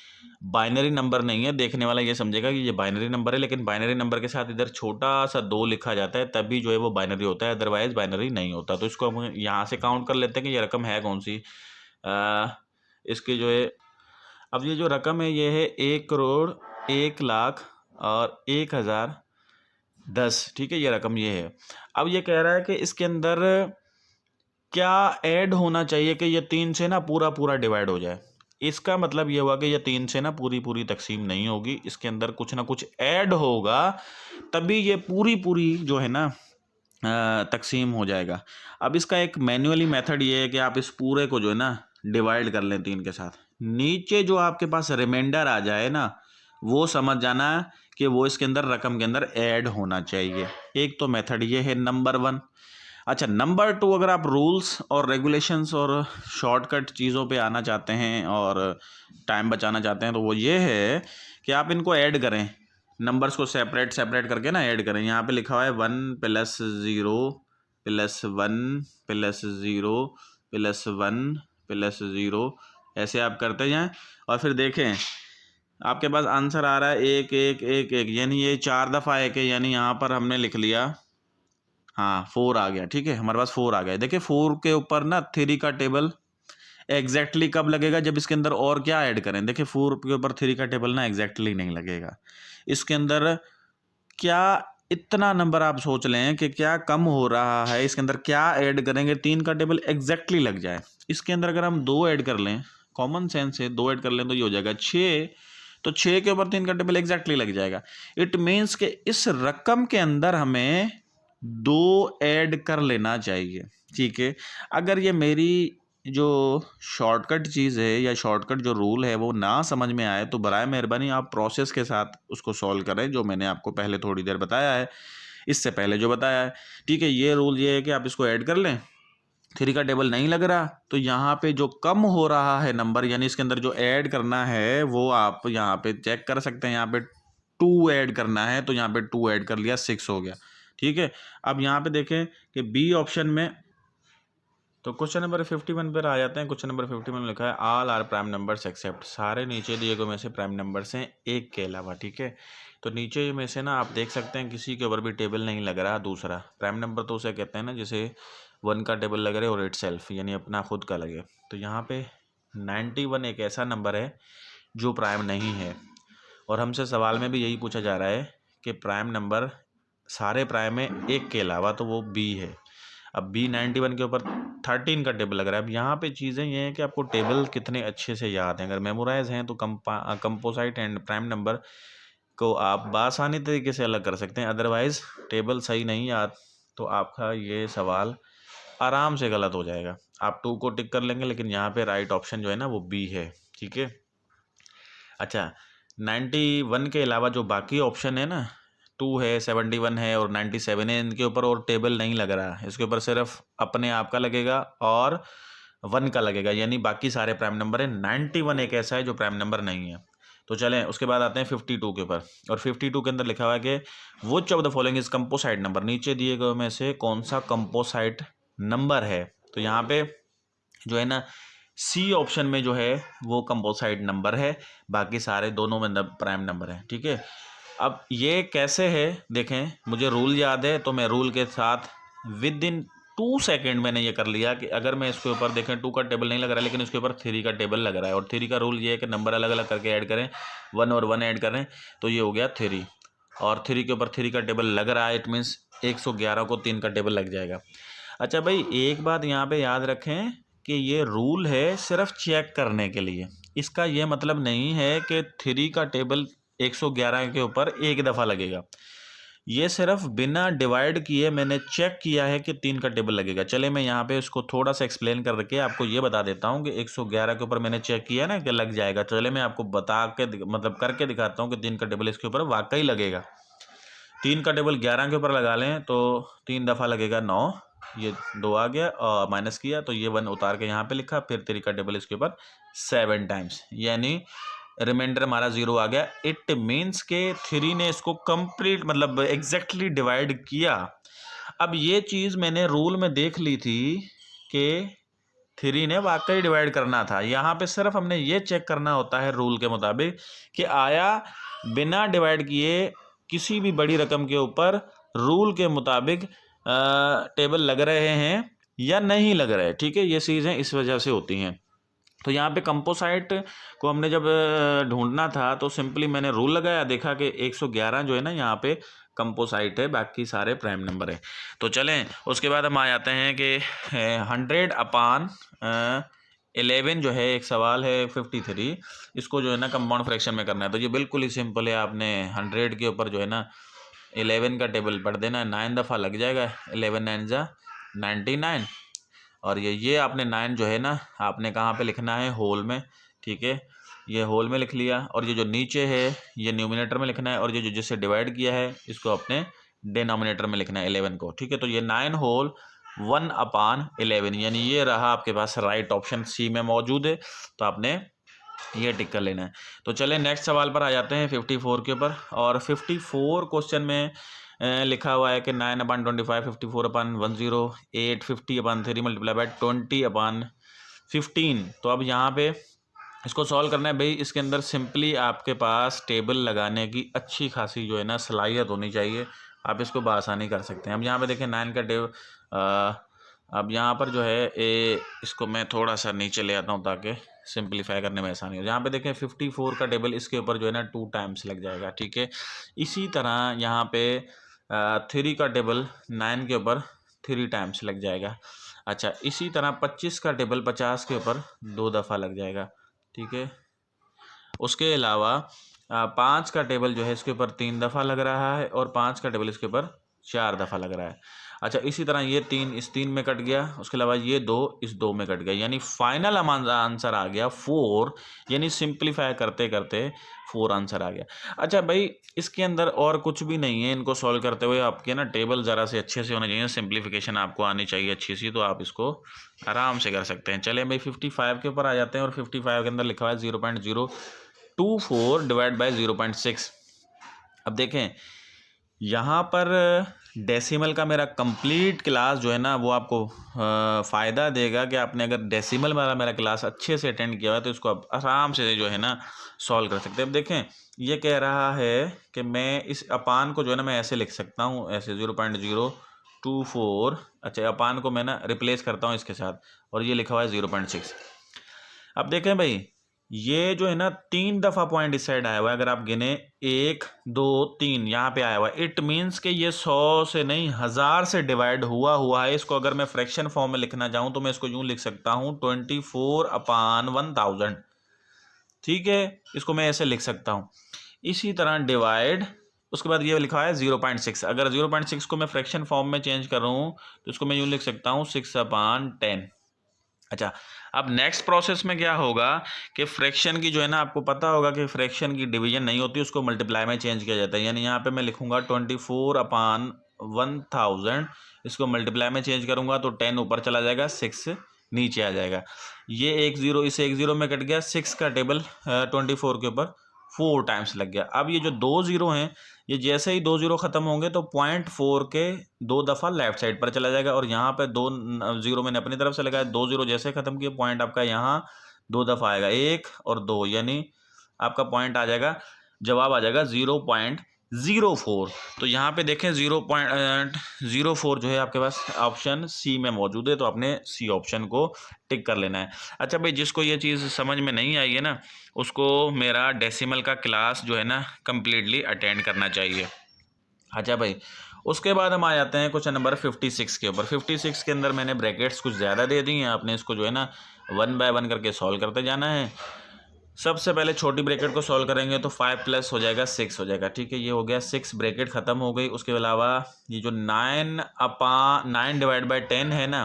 बाइनरी नंबर नहीं है। देखने वाला ये समझेगा कि ये बाइनरी नंबर है, लेकिन बाइनरी नंबर के साथ इधर छोटा सा 2 लिखा जाता है तभी जो है वो बाइनरी होता है, अदरवाइज बाइनरी नहीं होता। तो इसको हम यहाँ से काउंट कर लेते हैं कि ये रकम है कौन सी। इसकी जो है, अब ये जो रकम है ये है 1 करोड़ 1 लाख और 1010। ठीक है, ये रकम ये है। अब ये कह रहा है कि इसके अंदर क्या ऐड होना चाहिए कि ये 3 से ना पूरा पूरा डिवाइड हो जाए। इसका मतलब ये हुआ कि ये 3 से ना पूरी पूरी तकसीम नहीं होगी, इसके अंदर कुछ ना कुछ ऐड होगा तभी ये पूरी पूरी जो है ना तकसीम हो जाएगा। अब इसका एक मैन्युअली मेथड ये है कि आप इस पूरे को जो है ना डिवाइड कर लें 3 के साथ, नीचे जो आपके पास रिमाइंडर आ जाए ना वो समझ जाना कि वो इसके अंदर रकम के अंदर ऐड होना चाहिए। एक तो मेथड ये है नंबर 1। अच्छा, नंबर 2, अगर आप रूल्स और रेगुलेशंस और शॉर्टकट चीज़ों पे आना चाहते हैं और टाइम बचाना चाहते हैं तो वो ये है कि आप इनको ऐड करें, नंबर्स को सेपरेट सेपरेट करके ना ऐड करें। यहाँ पे लिखा हुआ है 1 + 0 + 1 + 0 + 1 + 0, ऐसे आप करते जाएं और फिर देखें आपके पास आंसर आ रहा है 1 1 1 1, यानी ये 4 दफ़ा 1 है, यानी यहाँ पर हमने लिख लिया, हाँ 4 आ गया। ठीक है, हमारे पास 4 आ गया। देखिए 4 के ऊपर ना 3 का टेबल एग्जैक्टली कब लगेगा, जब इसके अंदर और क्या ऐड करें। देखिए 4 के ऊपर 3 का टेबल ना एग्जैक्टली नहीं लगेगा, इसके अंदर क्या इतना नंबर आप सोच लें कि क्या कम हो रहा है, इसके अंदर क्या ऐड करेंगे 3 का टेबल एग्जैक्टली लग जाए। इसके अंदर अगर हम 2 ऐड कर लें, कॉमन सेंस से 2 ऐड कर लें तो ये हो जाएगा 6, तो 6 के ऊपर 3 का टेबल एग्जैक्टली लग जाएगा। इट मीन्स कि इस रकम के अंदर हमें 2 ऐड कर लेना चाहिए। ठीक है, अगर ये मेरी जो शॉर्टकट चीज़ है या शॉर्टकट जो रूल है वो ना समझ में आए तो बराए मेहरबानी आप प्रोसेस के साथ उसको सॉल्व करें, जो मैंने आपको पहले थोड़ी देर बताया है, इससे पहले जो बताया है। ठीक है, ये रूल ये है कि आप इसको ऐड कर लें, 3 का टेबल नहीं लग रहा तो यहाँ पे जो कम हो रहा है नंबर, यानी इसके अंदर जो ऐड करना है वो आप यहाँ पे चेक कर सकते हैं। यहाँ पे 2 ऐड करना है तो यहाँ पे 2 ऐड कर लिया, 6 हो गया। ठीक है, अब यहाँ पे देखें कि बी ऑप्शन में, तो क्वेश्चन नंबर 51 पर आ जाते हैं। क्वेश्चन नंबर 51 में लिखा है all are prime numbers except, सारे नीचे दिए गए में से प्राइम नंबर्स हैं एक के अलावा। ठीक है, तो नीचे में से ना आप देख सकते हैं किसी के ऊपर भी टेबल नहीं लग रहा। दूसरा प्राइम नंबर तो उसे कहते हैं ना जैसे 1 का टेबल लग रहे और इटसेल्फ यानी अपना खुद का लगे। तो यहाँ पे 91 एक ऐसा नंबर है जो प्राइम नहीं है, और हमसे सवाल में भी यही पूछा जा रहा है कि प्राइम नंबर सारे प्राइम है एक के अलावा, तो वो बी है। अब बी 91 के ऊपर 13 का टेबल लग रहा है। अब यहाँ पे चीज़ें ये हैं कि आपको टेबल कितने अच्छे से याद हैं। अगर मेमोराइज हैं तो कंपोजिट एंड प्राइम नंबर को आप बासानी तरीके से अलग कर सकते हैं, अदरवाइज़ टेबल सही नहीं याद तो आपका ये सवाल आराम से गलत हो जाएगा। आप 2 को टिक कर लेंगे, लेकिन यहाँ पे राइट ऑप्शन जो है ना वो बी है। ठीक है, अच्छा 91 के अलावा जो बाकी ऑप्शन है ना, 2 है, 71 है और 97 है, इनके ऊपर और टेबल नहीं लग रहा है। इसके ऊपर सिर्फ अपने आप का लगेगा और 1 का लगेगा, यानी बाकी सारे प्राइम नंबर है। 91 एक ऐसा है जो प्राइम नंबर नहीं है। तो चलें उसके बाद आते हैं 52 के ऊपर, और 52 के अंदर लिखा हुआ है कि विच of the following is composite number, नीचे दिए गए में से कौन सा कंपोसाइट नंबर है। तो यहाँ पे जो है ना सी ऑप्शन में जो है वो कंपोसाइट नंबर है, बाकी सारे दोनों में प्राइम नंबर है। ठीक है, अब ये कैसे है देखें, मुझे रूल याद है तो मैं रूल के साथ विद इन 2 सेकेंड मैंने ये कर लिया कि अगर मैं इसके ऊपर देखें 2 का टेबल नहीं लग रहा है लेकिन इसके ऊपर 3 का टेबल लग रहा है, और 3 का रूल ये है कि नंबर अलग अलग करके ऐड करें, 1 और 1 ऐड करें तो ये हो गया 3, और 3 के ऊपर 3 का टेबल लग रहा है, इट मीन्स 111 को 3 का टेबल लग जाएगा। अच्छा भाई, एक बात यहाँ पे याद रखें कि ये रूल है सिर्फ चेक करने के लिए। इसका ये मतलब नहीं है कि 3 का टेबल 111 के ऊपर एक दफ़ा लगेगा। ये सिर्फ बिना डिवाइड किए मैंने चेक किया है कि 3 का टेबल लगेगा। चले मैं यहाँ पे इसको थोड़ा सा एक्सप्लेन करके आपको ये बता देता हूँ कि 111 के ऊपर मैंने चेक किया ना कि लग जाएगा। चले मैं आपको बता के मतलब करके दिखाता हूँ कि 3 का टेबल इसके ऊपर वाकई लगेगा। 3 का टेबल 11 के ऊपर लगा लें तो 3 दफ़ा लगेगा 9, ये 2 आ गया और माइनस किया तो ये 1 उतार के यहाँ पे लिखा, फिर 3 का टेबल इसके ऊपर 7 टाइम्स, यानी रिमाइंडर हमारा 0 आ गया। इट मीन्स के 3 ने इसको कंप्लीट मतलब एग्जैक्टली डिवाइड किया। अब ये चीज़ मैंने रूल में देख ली थी कि 3 ने वाकई डिवाइड करना था। यहाँ पे सिर्फ हमने ये चेक करना होता है रूल के मुताबिक कि आया बिना डिवाइड किए किसी भी बड़ी रकम के ऊपर रूल के मुताबिक टेबल लग रहे हैं या नहीं लग रहे। ठीक है, ये चीज़ें इस वजह से होती हैं। तो यहाँ पे कंपोसाइट को हमने जब ढूंढना था तो सिंपली मैंने रूल लगाया, देखा कि 111 जो है ना यहाँ पे कंपोसाइट है, बाकी सारे प्राइम नंबर है। तो चलें उसके बाद हम आ जाते हैं कि 100 अपान 11 जो है, एक सवाल है 53, इसको जो है ना कंपाउंड फ्रैक्शन में करना है। तो ये बिल्कुल ही सिंपल है, आपने 100 के ऊपर जो है ना 11 का टेबल पढ़ देना, 9 दफ़ा लग जाएगा, 11 9 जा 99, और ये आपने 9 जो है ना आपने कहाँ पे लिखना है, होल में। ठीक है, ये होल में लिख लिया, और ये जो नीचे है ये न्यूमिनेटर में लिखना है, और ये जो जिससे डिवाइड किया है इसको अपने डिनोमिनेटर में लिखना है 11 को। ठीक है, तो ये 9 होल 1 अपान 11, यानी ये रहा आपके पास राइट ऑप्शन, सी में मौजूद है, तो आपने ये टिक कर लेना है। तो चलें नेक्स्ट सवाल पर आ जाते हैं 54 के ऊपर। और 54 क्वेश्चन में लिखा हुआ है कि 9 अपान 25, 54 अपान 108, 50 अपान 3 मल्टीप्लाई बाय 20 अपान 15। तो अब यहाँ पे इसको सॉल्व करना है भाई। इसके अंदर सिंपली आपके पास टेबल लगाने की अच्छी खासी जो है ना सलाहियत होनी चाहिए, आप इसको बआसानी कर सकते हैं। अब यहाँ पे देखें 9 का टेबल, अब यहाँ पर जो है इसको मैं थोड़ा सा नीचे ले आता हूँ ताकि सिंपलीफाई करने में आसानी हो। यहाँ पे देखें 54 का टेबल इसके ऊपर जो है ना 2 टाइम्स लग जाएगा। ठीक है, इसी तरह यहाँ पे 3 का टेबल 9 के ऊपर 3 टाइम्स लग जाएगा। अच्छा, इसी तरह 25 का टेबल 50 के ऊपर 2 दफ़ा लग जाएगा। ठीक है, उसके अलावा 5 का टेबल जो है इसके ऊपर 3 दफ़ा लग रहा है, और 5 का टेबल इसके ऊपर 4 दफ़ा लग रहा है। अच्छा, इसी तरह ये 3 इस 3 में कट गया, उसके अलावा ये 2 इस 2 में कट गया, यानी फाइनल आंसर आ गया 4, यानी सिंप्लीफाई करते करते 4 आंसर आ गया। अच्छा भाई, इसके अंदर और कुछ भी नहीं है, इनको सॉल्व करते हुए आपके ना टेबल ज़रा से अच्छे से होने चाहिए, सिंप्लीफिकेशन आपको आनी चाहिए अच्छी सी, तो आप इसको आराम से कर सकते हैं। चलें भाई 55 के ऊपर आ जाते हैं, और 55 के अंदर लिखा हुआ है 0.024 डिवाइड बाई 0.6। अब देखें यहाँ पर डेसिमल का मेरा कंप्लीट क्लास जो है ना वो आपको फ़ायदा देगा कि आपने अगर डेसिमल वाला मेरा क्लास अच्छे से अटेंड किया हुआ है तो इसको आप आराम से जो है ना सॉल्व कर सकते हैं। अब देखें ये कह रहा है कि मैं इस अपान को जो है ना मैं ऐसे लिख सकता हूँ, ऐसे 0.024। अच्छा, अपान को मैं ना रिप्लेस करता हूँ इसके साथ, और ये लिखा हुआ है 0.6। अब देखें भाई, ये जो है ना 3 दफ़ा पॉइंट इस साइड आया हुआ है, अगर आप गिने 1 2 3 यहाँ पे आया हुआ है, इट मीन्स कि ये 100 से नहीं 1000 से डिवाइड हुआ है। इसको अगर मैं फ्रैक्शन फॉर्म में लिखना चाहूँ तो मैं इसको यूँ लिख सकता हूँ 24 अपान 1000। ठीक है, इसको मैं ऐसे लिख सकता हूँ। इसी तरह डिवाइड, उसके बाद ये लिखा है 0.6। अगर 0.6 को मैं फ्रैक्शन फॉर्म में चेंज करूँ तो इसको मैं यूँ लिख सकता हूँ 6 अपान 10। अच्छा, अब नेक्स्ट प्रोसेस में क्या होगा कि फ्रैक्शन की जो है ना आपको पता होगा कि फ्रैक्शन की डिवीजन नहीं होती, उसको मल्टीप्लाई में चेंज किया जाता है। यानी यहाँ पे मैं लिखूंगा 24 अपान 1000, इसको मल्टीप्लाई में चेंज करूंगा तो 10 ऊपर चला जाएगा, 6 नीचे आ जाएगा। ये 1 0 इस 1 0 में कट गया, 6 का टेबल 24 के ऊपर 4 टाइम्स लग गया। अब ये जो 2 0 हैं, ये जैसे ही 2 0 ख़त्म होंगे तो 0.4 के 2 दफ़ा लेफ्ट साइड पर चला जाएगा, और यहाँ पे 2 0 मैंने अपनी तरफ से लगाया, 2 0 जैसे ख़त्म किया पॉइंट आपका यहाँ 2 दफ़ा आएगा, 1 और 2, यानी आपका पॉइंट आ जाएगा, जवाब आ जाएगा 0.04। तो यहाँ पे देखें 0.04 जो है आपके पास ऑप्शन सी में मौजूद है, तो आपने सी ऑप्शन को टिक कर लेना है। अच्छा भाई, जिसको ये चीज़ समझ में नहीं आई है ना उसको मेरा डेसिमल का क्लास जो है ना कम्प्लीटली अटेंड करना चाहिए। अच्छा भाई, उसके बाद हम आ जाते हैं क्वेश्चन नंबर 56 के ऊपर। 56 के अंदर मैंने ब्रैकेट्स कुछ ज़्यादा दे दी हैं, आपने इसको जो है ना 1 बाय 1 करके सॉल्व करते जाना है। सबसे पहले छोटी ब्रैकेट को सॉल्व करेंगे तो 5 प्लस हो जाएगा 6 हो जाएगा, ठीक है। ये हो गया 6, ब्रैकेट ख़त्म हो गई। उसके अलावा ये जो 9 डिवाइड बाई 10 है ना,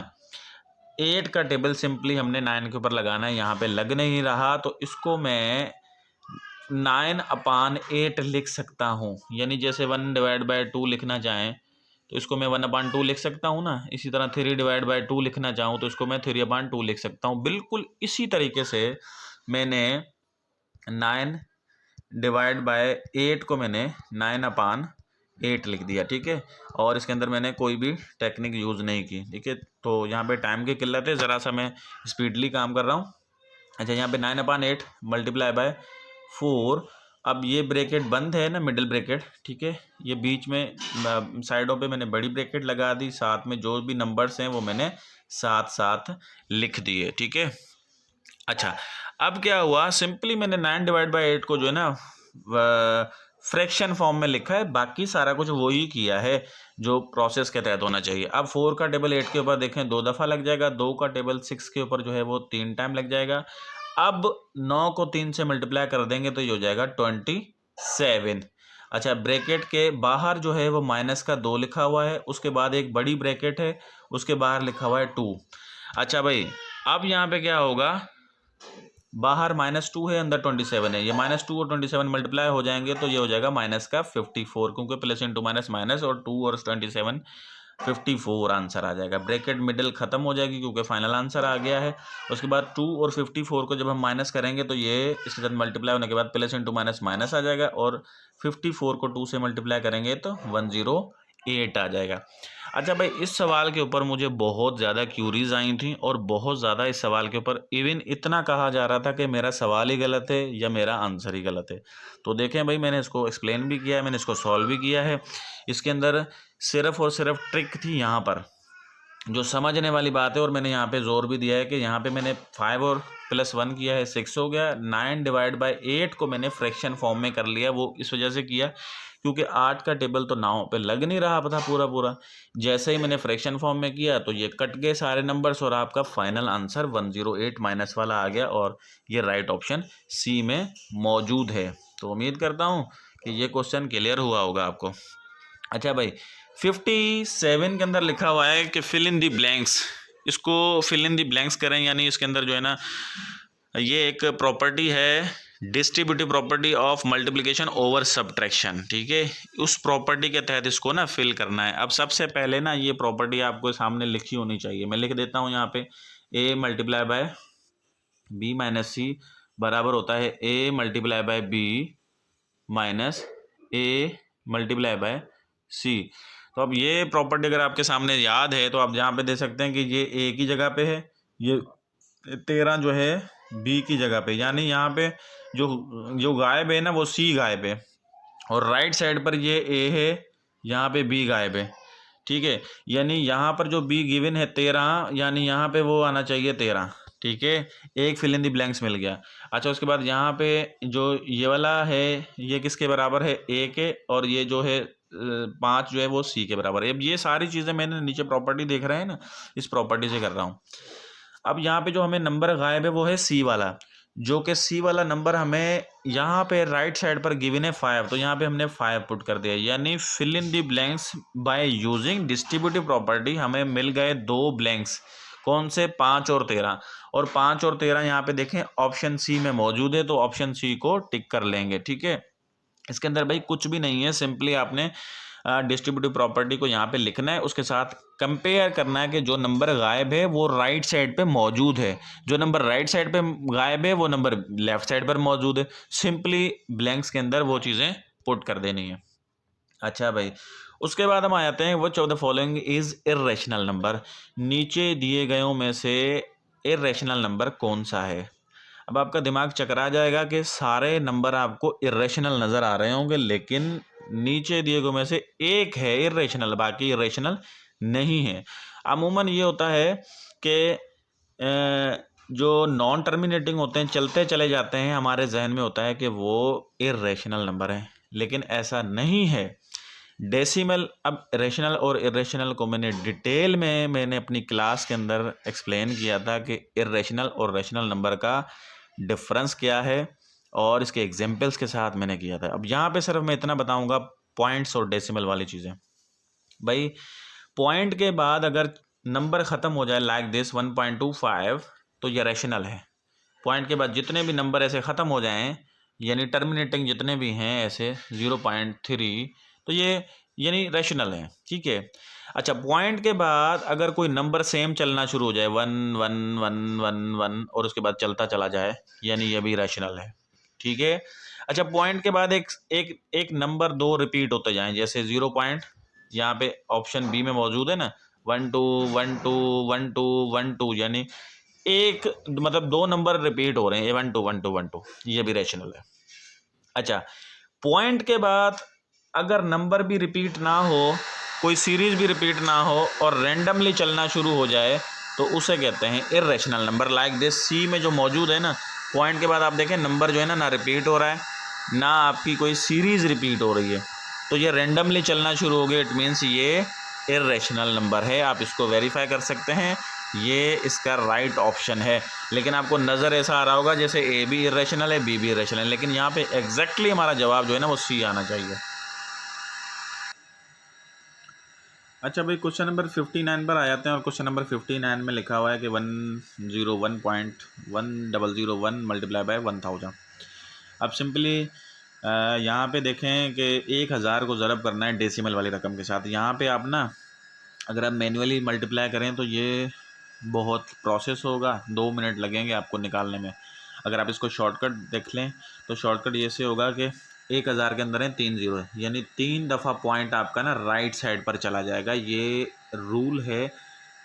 8 का टेबल सिंपली हमने 9 के ऊपर लगाना है, यहाँ पे लग नहीं रहा तो इसको मैं 9/8 लिख सकता हूँ। यानी जैसे 1 डिवाइड बाई 2 लिखना चाहें तो इसको मैं 1/2 लिख सकता हूँ ना। इसी तरह 3 डिवाइड बाई 2 लिखना चाहूँ तो इसको मैं 3/2 लिख सकता हूँ। बिल्कुल इसी तरीके से मैंने 9 डिवाइड बाय 8 को मैंने 9/8 लिख दिया, ठीक है। और इसके अंदर मैंने कोई भी टेक्निक यूज़ नहीं की, ठीक है। तो यहाँ पे टाइम की किल्लत है, ज़रा सा मैं स्पीडली काम कर रहा हूँ। अच्छा, यहाँ पे 9/8 मल्टीप्लाई बाय 4। अब ये ब्रैकेट बंद है ना, मिडिल ब्रैकेट, ठीक है। ये बीच में साइडों पे मैंने बड़ी ब्रैकेट लगा दी, साथ में जो भी नंबर्स हैं वो मैंने साथ साथ लिख दिए, ठीक है। अच्छा, अब क्या हुआ, सिंपली मैंने 9 डिवाइड बाई 8 को जो है ना फ्रैक्शन फॉर्म में लिखा है, बाकी सारा कुछ वही किया है जो प्रोसेस के तहत होना चाहिए। अब 4 का टेबल 8 के ऊपर देखें 2 दफ़ा लग जाएगा, 2 का टेबल 6 के ऊपर जो है वो 3 टाइम लग जाएगा। अब 9 को 3 से मल्टीप्लाई कर देंगे तो ये हो जाएगा 27। अच्छा, ब्रैकेट के बाहर जो है वो माइनस का 2 लिखा हुआ है, उसके बाद एक बड़ी ब्रैकेट है, उसके बाहर लिखा हुआ है 2। अच्छा भाई, अब यहाँ पे क्या होगा, बाहर -2 है, अंदर 27 है। ये -2 और 27 मल्टीप्लाई हो जाएंगे तो ये हो जाएगा माइनस का 54, क्योंकि प्लस इंटू माइनस माइनस, और 2 और 27 54 आंसर आ जाएगा। ब्रैकेट मिडिल ख़त्म हो जाएगी क्योंकि फाइनल आंसर आ गया है। उसके बाद 2 और 54 को जब हम माइनस करेंगे तो ये इसके साथ मल्टीप्लाई होने के बाद प्लस इंटू माइनस माइनस आ जाएगा, और 54 को 2 से मल्टीप्लाई करेंगे तो 108 आ जाएगा। अच्छा भाई, इस सवाल के ऊपर मुझे बहुत ज़्यादा क्यूरीज आई थी, और बहुत ज़्यादा इस सवाल के ऊपर इवन इतना कहा जा रहा था कि मेरा सवाल ही गलत है या मेरा आंसर ही गलत है। तो देखें भाई, मैंने इसको एक्सप्लेन भी किया है, मैंने इसको सॉल्व भी किया है। इसके अंदर सिर्फ और सिर्फ ट्रिक थी यहाँ पर जो समझने वाली बात है, और मैंने यहाँ पे जोर भी दिया है कि यहाँ पे मैंने 5 और +1 किया है, 6 हो गया। 9 डिवाइड बाई 8 को मैंने फ्रैक्शन फॉर्म में कर लिया, वो इस वजह से किया क्योंकि 8 का टेबल तो 9 पे लग नहीं रहा था पूरा पूरा। जैसे ही मैंने फ्रैक्शन फॉर्म में किया तो ये कट गए सारे नंबर्स, और आपका फाइनल आंसर 108 माइनस वाला आ गया, और ये राइट ऑप्शन सी में मौजूद है। तो उम्मीद करता हूँ कि ये क्वेश्चन क्लियर हुआ होगा आपको। अच्छा भाई, 57 के अंदर लिखा हुआ है कि फिल इन दी ब्लैंक्स, इसको फिल इन दी ब्लैंक्स करें। यानी इसके अंदर जो है ना, ये एक प्रॉपर्टी है distributive property of multiplication over subtraction, ठीक है। उस प्रॉपर्टी के तहत इसको ना फिल करना है। अब सबसे पहले ना ये प्रॉपर्टी आपको सामने लिखी होनी चाहिए, मैं लिख देता हूँ यहाँ पे। a multiply by b minus C बराबर होता है a multiply by b minus a multiply by C. तो अब ये प्रॉपर्टी अगर आपके सामने याद है तो आप यहाँ पे दे सकते हैं कि ये a की जगह पे है, ये 13 जो है b की जगह पे, यानी यहाँ पे जो जो गायब है ना वो c गायब है, और राइट साइड पर ये a है, यहाँ पे b गायब है, ठीक है। यानी यहाँ पर जो b गिवन है 13, यानी यहाँ पे वो आना चाहिए 13, ठीक है। एक फिल इन दी ब्लैंक्स मिल गया। अच्छा, उसके बाद यहाँ पे जो ये वाला है ये किसके बराबर है, a के, और ये जो है 5 जो है वो c के बराबर है। अब ये सारी चीज़ें मैंने नीचे प्रॉपर्टी देख रहे हैं ना, इस प्रॉपर्टी से कर रहा हूँ। अब यहाँ पे जो हमें नंबर गायब है वो है सी वाला, जो कि सी वाला नंबर हमें यहाँ पे राइट साइड पर गिवन है 5, तो यहाँ पे हमने 5 पुट कर दिया। यानी fill in the blanks by using distributive property हमें मिल गए 2 ब्लैंक्स, कौन से, 5 और 13। और 5 और 13 यहाँ पे देखें ऑप्शन सी में मौजूद है, तो ऑप्शन सी को टिक कर लेंगे, ठीक है। इसके अंदर भाई कुछ भी नहीं है, सिंपली आपने डिस्ट्रीब्यूटिव प्रॉपर्टी को यहाँ पे लिखना है, उसके साथ कंपेयर करना है कि जो नंबर गायब है वो राइट साइड पे मौजूद है, जो नंबर राइट साइड पे गायब है वो नंबर लेफ्ट साइड पर मौजूद है। सिंपली ब्लैंक्स के अंदर वो चीज़ें पुट कर देनी है। अच्छा भाई, उसके बाद हम आ जाते हैं which of the following is irrational number, नीचे दिए गयों में से इर्रेशनल नंबर कौन सा है। अब आपका दिमाग चकरा जाएगा कि सारे नंबर आपको इर्रेशनल नज़र आ रहे होंगे, लेकिन नीचे दिए गए में से एक है इर्रेशनल, बाकी इर्रेशनल नहीं है। अमूमन ये होता है कि जो नॉन टर्मिनेटिंग होते हैं, चलते चले जाते हैं, हमारे जहन में होता है कि वो इर्रेशनल नंबर है, लेकिन ऐसा नहीं है। डेसिमल, अब रेशनल और इरेशनल को मैंने अपनी क्लास के अंदर एक्सप्लेन किया था कि इरेशनल और रेशनल नंबर का डिफरेंस क्या है, और इसके एग्जांपल्स के साथ मैंने किया था। अब यहाँ पे सिर्फ मैं इतना बताऊंगा पॉइंट्स और डेसिमल वाली चीज़ें। भाई पॉइंट के बाद अगर नंबर ख़त्म हो जाए लाइक दिस 1.25 तो ये रेशनल है। पॉइंट के बाद जितने भी नंबर ऐसे ख़त्म हो जाएं, यानी टर्मिनेटिंग जितने भी हैं ऐसे 0.3, तो ये यानी रेशनल है, ठीक है। अच्छा, पॉइंट के बाद अगर कोई नंबर सेम चलना शुरू हो जाए 1 1 1 1 1 और उसके बाद चलता चला जाए, यानी ये भी रेशनल है, ठीक है। अच्छा, पॉइंट के बाद एक एक एक नंबर दो रिपीट होते जाएं, जैसे 0 पॉइंट यहाँ पे ऑप्शन बी में मौजूद है ना, 1 2 1 2 1 2 1 2, यानी एक मतलब दो नंबर रिपीट हो रहे हैं 1 2 1 2 1 2, ये भी रेशनल है। अच्छा, पॉइंट के बाद अगर नंबर भी रिपीट ना हो, कोई सीरीज भी रिपीट ना हो और रैंडमली चलना शुरू हो जाए, तो उसे कहते हैं इरेशनल नंबर। लाइक दिस सी में जो मौजूद है ना, पॉइंट के बाद आप देखें नंबर जो है ना रिपीट हो रहा है, ना आपकी कोई सीरीज़ रिपीट हो रही है, तो ये रैंडमली चलना शुरू हो गया, इट मीन्स ये इरेशनल नंबर है। आप इसको वेरीफाई कर सकते हैं, ये इसका राइट ऑप्शन है। लेकिन आपको नज़र ऐसा आ रहा होगा जैसे ए भी इरेशनल है, बी भी इरेशनल है, लेकिन यहाँ पे एग्जैक्टली हमारा जवाब जो है ना वो सी आना चाहिए। अच्छा भाई, क्वेश्चन नंबर 59 पर आ जाते हैं, और क्वेश्चन नंबर 59 में लिखा हुआ है कि 101.1001 मल्टीप्लाई बाय 1000। अब सिंपली यहाँ पे देखें कि 1000 को ज़रब करना है डेसिमल वाली रकम के साथ। यहाँ पे आप ना अगर आप मैन्युअली मल्टीप्लाई करें तो ये बहुत प्रोसेस होगा, 2 मिनट लगेंगे आपको निकालने में। अगर आप इसको शॉर्टकट देख लें तो शॉर्टकट ये से होगा कि 1000 के अंदर है 3 ज़ीरो है, यानी 3 दफ़ा पॉइंट आपका ना राइट साइड पर चला जाएगा। ये रूल है,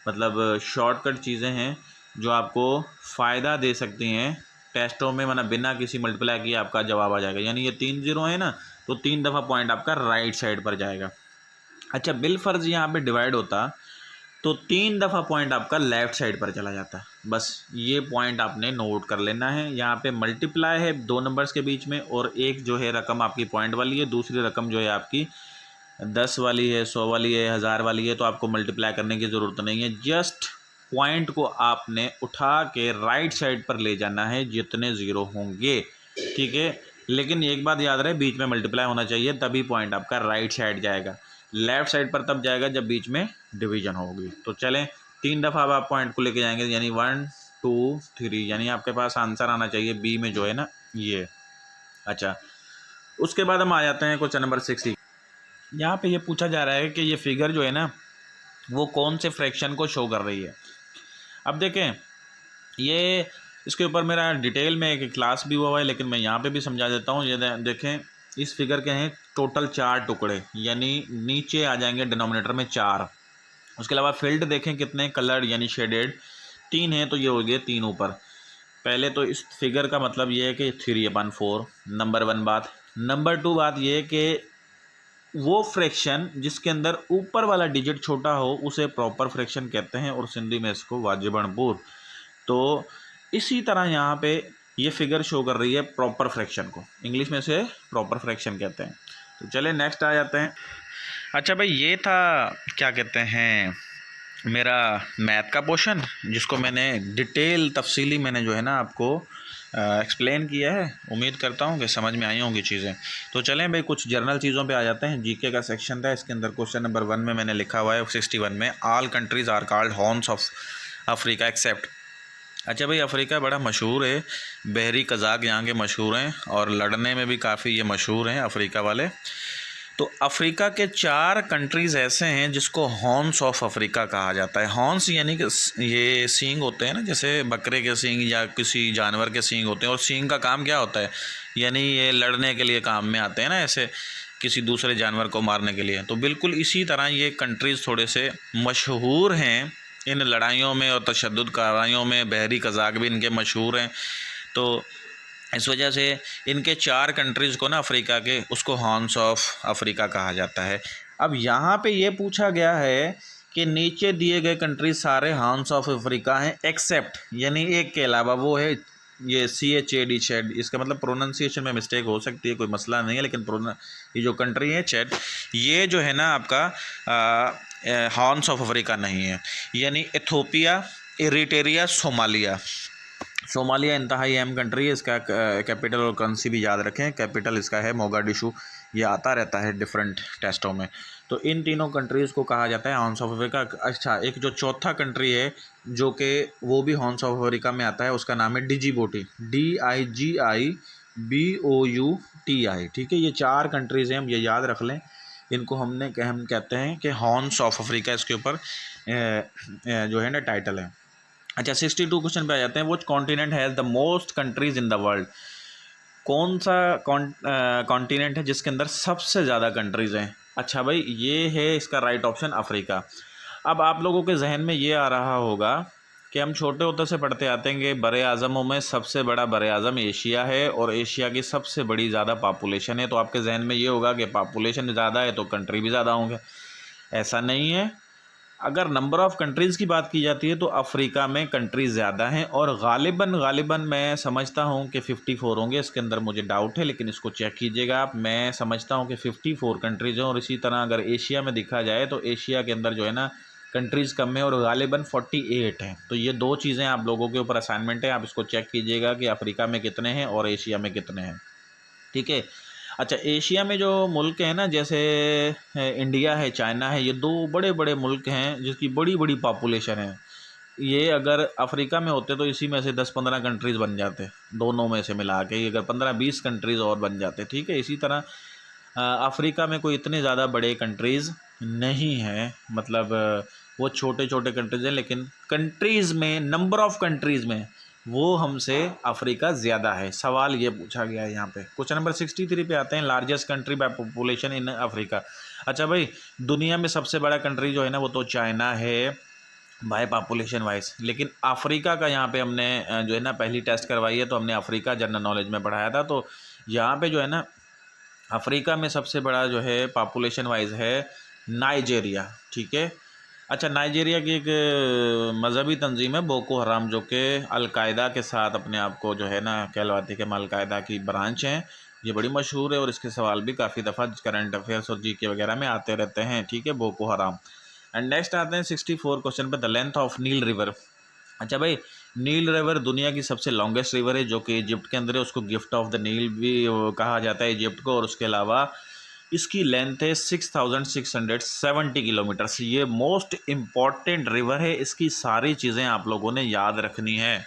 मतलब शॉर्टकट चीज़ें हैं जो आपको फ़ायदा दे सकती हैं टेस्टों में, वरना बिना किसी मल्टीप्लाई किए आपका जवाब आ जाएगा। यानी ये 3 ज़ीरो है ना, तो 3 दफ़ा पॉइंट आपका राइट साइड पर जाएगा। अच्छा, बिलफर्ज यहाँ पे डिवाइड होता तो 3 दफ़ा पॉइंट आपका लेफ़्ट साइड पर चला जाता है। बस ये पॉइंट आपने नोट कर लेना है। यहाँ पे मल्टीप्लाई है 2 नंबर्स के बीच में, और एक जो है रकम आपकी पॉइंट वाली है, दूसरी रकम जो है आपकी 10 वाली है, 100 वाली है, 1000 वाली है, तो आपको मल्टीप्लाई करने की ज़रूरत नहीं है। जस्ट पॉइंट को आपने उठा के राइट साइड पर ले जाना है जितने ज़ीरो होंगे, ठीक है। लेकिन एक बात याद रहे, बीच में मल्टीप्लाई होना चाहिए, तभी पॉइंट आपका राइट साइड जाएगा। लेफ़्ट साइड पर तब जाएगा जब बीच में डिवीजन होगी। तो चलें, 3 दफ़ा अब आप पॉइंट को लेके जाएंगे, यानी 1 2 3, यानी आपके पास आंसर आना चाहिए बी में जो है ना ये। अच्छा, उसके बाद हम आ जाते हैं क्वेश्चन नंबर 60। यहाँ पे ये पूछा जा रहा है कि ये फिगर जो है ना वो कौन से फ्रैक्शन को शो कर रही है। अब देखें, ये इसके ऊपर मेरा डिटेल में एक क्लास भी हुआ है, लेकिन मैं यहाँ पे भी समझा देता हूँ। ये देखें, इस फिगर के हैं टोटल 4 टुकड़े, यानी नीचे आ जाएंगे डिनोमिनेटर में 4। उसके अलावा फील्ड देखें कितने कलर्ड यानी शेडेड 3 हैं, तो ये हो गए 3 ऊपर। पहले तो इस फिगर का मतलब ये है कि 3/4 नंबर 1 बात। नंबर 2 बात ये है कि वो फ्रैक्शन जिसके अंदर ऊपर वाला डिजिट छोटा हो उसे प्रॉपर फ्रैक्शन कहते हैं, और सिंधी में इसको वाजिबनपुर। तो इसी तरह यहाँ पे ये फिगर शो कर रही है प्रॉपर फ्रैक्शन को, इंग्लिश में इसे प्रॉपर फ्रैक्शन कहते हैं। तो चले नेक्स्ट आ जाते हैं। अच्छा भाई, ये था क्या कहते हैं मेरा मैथ का पोर्शन, जिसको मैंने डिटेल तफसीली मैंने जो है ना आपको एक्सप्लेन किया है। उम्मीद करता हूँ कि समझ में आई होंगी चीज़ें। तो चलें भाई, कुछ जर्नल चीज़ों पे आ जाते हैं। जीके का सेक्शन था, इसके अंदर क्वेश्चन नंबर 1 में मैंने लिखा हुआ है 61 में, all countries are called horns of Africa except. अच्छा भाई, अफ्रीका बड़ा मशहूर है, बहरी कज़ाक यहाँ के मशहूर हैं, और लड़ने में भी काफ़ी ये मशहूर हैं अफ्रीका वाले। तो अफ्रीका के 4 कंट्रीज़ ऐसे हैं जिसको हॉर्न्स ऑफ अफ्रीका कहा जाता है। हॉर्न्स यानी कि ये सींग होते हैं ना, जैसे बकरे के सींग या किसी जानवर के सींग होते हैं, और सींग का काम क्या होता है, यानी ये लड़ने के लिए काम में आते हैं ना, ऐसे किसी दूसरे जानवर को मारने के लिए। तो बिल्कुल इसी तरह ये कंट्रीज़ थोड़े से मशहूर हैं इन लड़ाइयों में और तशद्दुद कार्रवाइयों में। बहरी कज़ाक भी इनके मशहूर हैं। तो इस वजह से इनके 4 कंट्रीज़ को ना अफ्रीका के, उसको हॉर्न्स ऑफ अफ्रीका कहा जाता है। अब यहाँ पे ये पूछा गया है कि नीचे दिए गए कंट्रीज सारे हॉर्न्स ऑफ अफ्रीका हैं एक्सेप्ट, यानी एक के अलावा, वो है ये CHAD चैड, इसका मतलब प्रोनाउंसिएशन में मिस्टेक हो सकती है, कोई मसला नहीं है, लेकिन ये जो कंट्री है चैड, ये जो है ना आपका हॉर्न्स ऑफ अफ्रीका नहीं है, यानी इथोपिया, इरिट्रिया, सोमालिया। सोमालिया इंतहाई अहम कंट्री है, इसका कैपिटल और करेंसी भी याद रखें। कैपिटल इसका है मोगाडिशु, ये आता रहता है डिफरेंट टेस्टों में। तो इन तीनों कंट्रीज़ को कहा जाता है हॉर्न्स ऑफ अफ्रीका। अच्छा, एक जो चौथा कंट्री है जो कि वो भी हॉर्न्स ऑफ अफ्रीका में आता है, उसका नाम है डिजीबोटी, DIGIBOUTI। ठीक है, ये 4 कंट्रीज़ हैं, हम ये याद रख लें इनको। हम कहते हैं कि हॉर्न्स ऑफ अफ्रीका, इसके ऊपर जो है ना टाइटल है। अच्छा, 62 क्वेश्चन पे आ जाते हैं। Which continent has the most countries in the world? कौन सा कॉन्टिनेंट है जिसके अंदर सबसे ज़्यादा कंट्रीज़ हैं? अच्छा भाई, ये है इसका राइट ऑप्शन अफ्रीका। अब आप लोगों के जहन में ये आ रहा होगा कि हम छोटे होते से पढ़ते आते हैं कि बड़े आज़मों में सबसे बड़ा बड़े आज़म एशिया है और एशिया की सबसे बड़ी ज़्यादा पापुलेशन है। तो आपके जहन में ये होगा कि पापुलेशन ज़्यादा है तो कंट्री भी ज़्यादा होंगे। ऐसा नहीं है। अगर नंबर ऑफ़ कंट्रीज़ की बात की जाती है तो अफ्रीका में कंट्रीज़ ज़्यादा हैं और गालिबन मैं समझता हूँ कि 54 होंगे। इसके अंदर मुझे डाउट है, लेकिन इसको चेक कीजिएगा आप। मैं समझता हूँ कि 54 कंट्रीज़ हैं। और इसी तरह अगर एशिया में देखा जाए तो एशिया के अंदर जो है ना कंट्रीज़ कम है और गालिबन 48 हैं। तो ये 2 चीज़ें आप लोगों के ऊपर असाइनमेंट है, आप इसको चेक कीजिएगा कि अफ्रीका में कितने हैं और एशिया में कितने हैं। ठीक है। अच्छा, एशिया में जो मुल्क हैं ना, जैसे इंडिया है, चाइना है, ये 2 बड़े बड़े मुल्क हैं जिसकी बड़ी बड़ी पॉपुलेशन है। ये अगर अफ्रीका में होते तो इसी में से 10-15 कंट्रीज़ बन जाते, दोनों में से मिला के। अगर 15-20 कंट्रीज़ और बन जाते। ठीक है, इसी तरह अफ्रीका में कोई इतने ज़्यादा बड़े कंट्रीज़ नहीं हैं, मतलब वो छोटे छोटे कंट्रीज़ हैं, लेकिन कंट्रीज़ में, नंबर ऑफ़ कंट्रीज़ में वो हमसे अफ्रीका ज़्यादा है। सवाल ये पूछा गया है यहाँ पे। क्वेश्चन नंबर 63 पे आते हैं। Largest country by population in Africa. अच्छा भाई, दुनिया में सबसे बड़ा कंट्री जो है ना वो तो चाइना है बाय पॉपुलेशन वाइज, लेकिन अफ्रीका का यहाँ पे हमने जो है ना पहली टेस्ट करवाई है तो हमने अफ्रीका जनरल नॉलेज में पढ़ाया था। तो यहाँ पे जो है ना अफ्रीका में सबसे बड़ा जो है पॉपुलेशन वाइज है नाइजेरिया। ठीक है। अच्छा, नाइजीरिया की एक मज़हबी तंजीम है बोको हराम, जो कि अलकायदा के साथ अपने आप को जो है ना कहलवाती है कि हम अलकायदा की ब्रांच हैं। ये बड़ी मशहूर है और इसके सवाल भी काफ़ी दफ़ा करंट अफेयर्स और जीके वगैरह में आते रहते हैं। ठीक है, बोको हराम। एंड नेक्स्ट आते हैं 64 क्वेश्चन पे, the length of Nile river. अच्छा भाई, नील रिवर दुनिया की सबसे लॉन्गेस्ट रिवर है जो कि इजिप्ट के अंदर है। उसको गिफ्ट ऑफ द नील भी कहा जाता है इजिप्ट को। और उसके अलावा इसकी लेंथ है 6670 किलोमीटर्स। ये मोस्ट इम्पॉर्टेंट रिवर है, इसकी सारी चीज़ें आप लोगों ने याद रखनी है।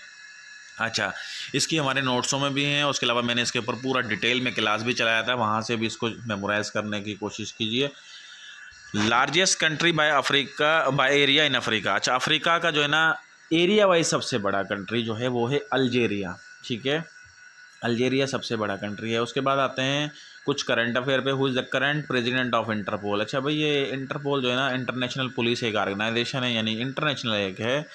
अच्छा, इसकी हमारे नोट्सों में भी हैं। उसके अलावा मैंने इसके ऊपर पूरा डिटेल में क्लास भी चलाया था, वहाँ से भी इसको मेमोराइज़ करने की कोशिश कीजिए। Largest country bye Africa, by area in Africa. अच्छा, अफ्रीका का जो है ना एरिया वाइज सबसे बड़ा कंट्री जो है वो है अल्जेरिया। ठीक है, अल्जेरिया सबसे बड़ा कंट्री है। उसके बाद आते हैं कुछ करंट अफेयर पे। Who is the current president of Interpol. अच्छा भाई, ये इंटरपोल जो है ना इंटरनेशनल पुलिस एक ऑर्गेनाइजेशन है, यानी इंटरनेशनल एक है।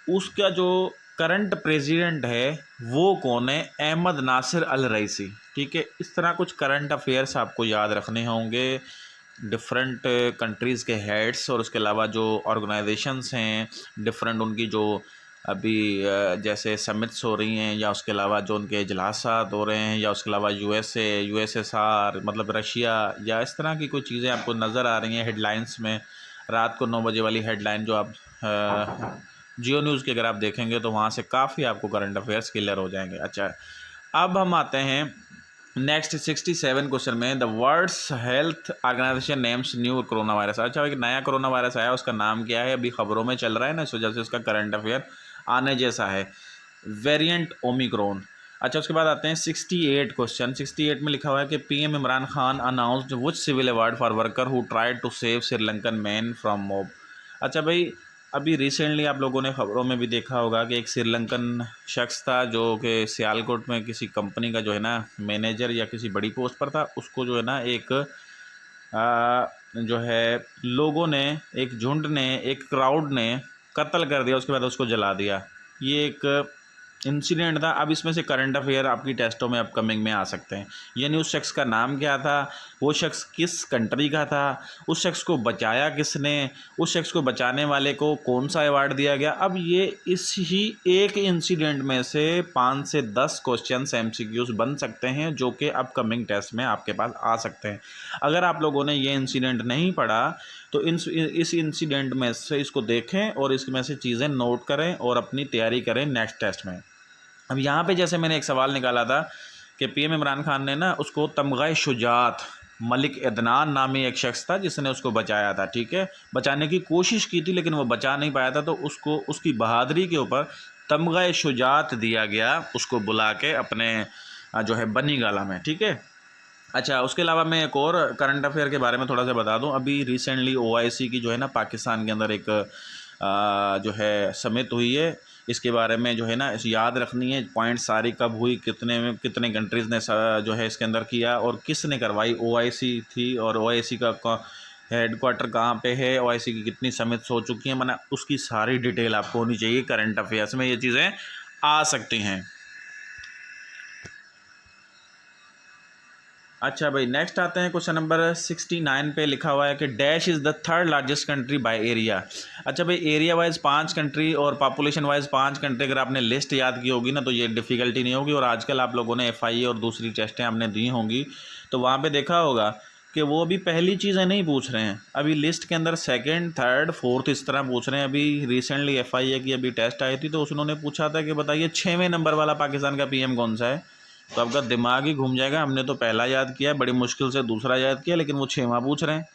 उसका जो करंट प्रेसिडेंट है वो कौन है? अहमद नासिर अल रईसी। ठीक है, इस तरह कुछ करंट अफेयर्स आपको याद रखने होंगे, डिफरेंट कंट्रीज़ के हेड्स और उसके अलावा जो ऑर्गेनाइजेशंस हैं डिफरेंट, उनकी जो अभी जैसे समिट्स हो रही हैं, या उसके अलावा जो उनके इजलासात हो रहे हैं, या उसके अलावा USSR मतलब रशिया, या इस तरह की कोई चीज़ें आपको नज़र आ रही हैं हेडलाइंस में। रात को 9 बजे वाली हेडलाइन जो आप जियो न्यूज़ की अगर आप देखेंगे तो वहाँ से काफ़ी आपको करंट अफेयर्स क्लियर हो जाएंगे। अच्छा, अब हम आते हैं नेक्स्ट 67 क्वेश्चन में। The world's health organisation names new coronavirus. अच्छा, एक नया कोरोना वायरस आया, उसका नाम क्या है? अभी खबरों में चल रहा है ना, इस वजह से उसका करंट अफेयर आने जैसा है। Variant Omicron. अच्छा, उसके बाद आते हैं 68 क्वेश्चन। 68 में लिखा हुआ है कि PM Imran Khan announced which civil award for worker who tried to save Sri Lankan man from mob. अच्छा भाई, अभी रिसेंटली आप लोगों ने खबरों में भी देखा होगा कि एक श्रीलंकन शख्स था जो कि सियालकोट में किसी कंपनी का जो है ना मैनेजर या किसी बड़ी पोस्ट पर था। उसको जो है ना एक जो है लोगों ने, एक झुंड ने, एक क्राउड ने कत्ल कर दिया, उसके बाद उसको जला दिया। ये एक इंसिडेंट था। अब इसमें से करंट अफेयर आपकी टेस्टों में अपकमिंग में आ सकते हैं। यानी उस शख्स का नाम क्या था, वो शख्स किस कंट्री का था, उस शख्स को बचाया किसने, उस शख्स को बचाने वाले को कौन सा अवार्ड दिया गया। अब ये इस ही एक इंसिडेंट में से 5 से 10 क्वेश्चन MCQs बन सकते हैं जो कि अपकमिंग टेस्ट में आपके पास आ सकते हैं। अगर आप लोगों ने ये इंसिडेंट नहीं पढ़ा तो इस इंसिडेंट में से इसको देखें और इसमें से चीज़ें नोट करें और अपनी तैयारी करें नेक्स्ट टेस्ट में। अब यहाँ पे जैसे मैंने एक सवाल निकाला था कि PM इमरान खान ने ना उसको तमग़ा शुजात, मलिक अदनान नामी एक शख्स था जिसने उसको बचाया था, ठीक है, बचाने की कोशिश की थी लेकिन वो बचा नहीं पाया था, तो उसको उसकी बहादुरी के ऊपर तमग़ा शुजात दिया गया, उसको बुला के अपने जो है बनी गाला में, ठीक है। अच्छा, उसके अलावा मैं एक और करंट अफेयर के बारे में थोड़ा सा बता दूं। अभी रिसेंटली OIC की जो है ना पाकिस्तान के अंदर एक जो है समिट हुई है, इसके बारे में जो है ना याद रखनी है पॉइंट सारी, कब हुई, कितने कंट्रीज़ ने जो है इसके अंदर किया और किसने करवाई। OIC थी और OIC का हेड क्वार्टर कहाँ पे है, OIC की कितनी समिट्स हो चुकी हैं, माना उसकी सारी डिटेल आपको होनी चाहिए। करंट अफेयर्स में ये चीज़ें आ सकती हैं। अच्छा भाई, नेक्स्ट आते हैं क्वेश्चन नंबर 69 पे लिखा हुआ है कि dash is the third largest country by area. अच्छा भाई, एरिया वाइज 5 कंट्री और पॉपुलेशन वाइज 5 कंट्री अगर आपने लिस्ट याद की होगी ना तो ये डिफ़िकल्टी नहीं होगी। और आजकल आप लोगों ने FIA और दूसरी टेस्टें आपने दी होंगी तो वहाँ पे देखा होगा कि वो भी पहली चीज़ें नहीं पूछ रहे हैं, अभी लिस्ट के अंदर सेकेंड, थर्ड, फोर्थ इस तरह पूछ रहे हैं। अभी रिसेंटली FIA की अभी टेस्ट आई थी तो उन्होंने पूछा था कि बताइए 6वें नंबर वाला पाकिस्तान का PM कौन सा है। तो आपका दिमाग ही घूम जाएगा, हमने तो पहला याद किया, बड़ी मुश्किल से दूसरा याद किया, लेकिन वो 6वां पूछ रहे हैं।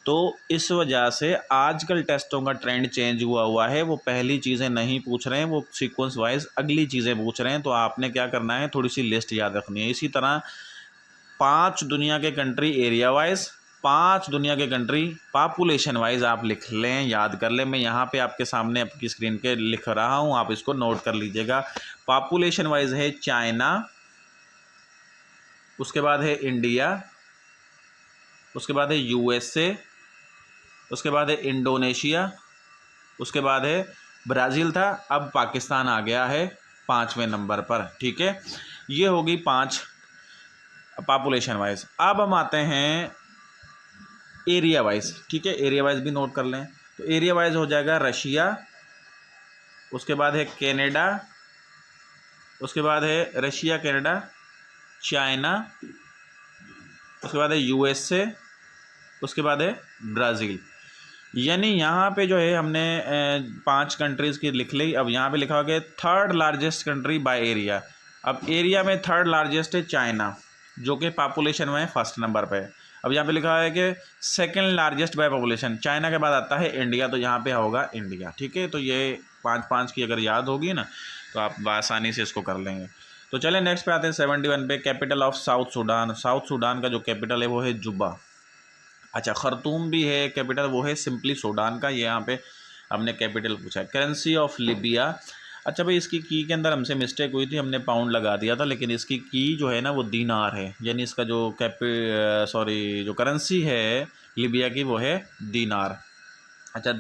तो इस वजह से आजकल टेस्टों का ट्रेंड चेंज हुआ है, वो पहली चीज़ें नहीं पूछ रहे हैं, वो सीक्वेंस वाइज अगली चीज़ें पूछ रहे हैं। तो आपने क्या करना है, थोड़ी सी लिस्ट याद रखनी है। इसी तरह 5 दुनिया के कंट्री एरिया वाइज, 5 दुनिया के कंट्री पॉपुलेशन वाइज आप लिख लें, याद कर लें। मैं यहाँ पे आपके सामने आपकी स्क्रीन पे लिख रहा हूँ, आप इसको नोट कर लीजिएगा। पॉपुलेशन वाइज है चाइना, उसके बाद है इंडिया, उसके बाद है USA, उसके बाद है इंडोनेशिया, उसके बाद है ब्राज़ील था, अब पाकिस्तान आ गया है 5वें नंबर पर, ठीक है। ये होगी 5 पॉपुलेशन वाइज। अब हम आते हैं एरिया वाइज, ठीक है, एरिया वाइज भी नोट कर लें। तो एरिया वाइज हो जाएगा रशिया, उसके बाद है कनाडा, उसके बाद है रशिया, कनाडा, चाइना, उसके बाद है USA, उसके बाद है ब्राज़ील। यानी यहाँ पे जो है हमने 5 कंट्रीज़ की लिख ली। अब यहाँ पे लिखा हुआ है third largest country by area. अब एरिया में थर्ड लार्जेस्ट है चाइना, जो कि पॉपुलेशन में फर्स्ट नंबर पे है। अब यहाँ पे लिखा हुआ है कि second largest by population, China के बाद आता है इंडिया, तो यहाँ पे होगा इंडिया, ठीक है। तो ये 5-5 की अगर याद होगी ना तो आप आसानी से इसको कर लेंगे। तो चलें नेक्स्ट पे आते हैं 71 पे। Capital of south Sudan, south Sudan का जो कैपिटल है वो है जुब्बा। अच्छा, खर्तूम भी है कैपिटल, वो है सिंपली सूडान का, ये यहाँ पे हमने कैपिटल पूछा है। करेंसी ऑफ लिबिया, अच्छा भाई इसकी की के अंदर हमसे मिस्टेक हुई थी, हमने पाउंड लगा दिया था, लेकिन इसकी की जो है ना वो दीनार है, यानी इसका जो जो करेंसी है लिबिया की वो है दीनार। अच्छा,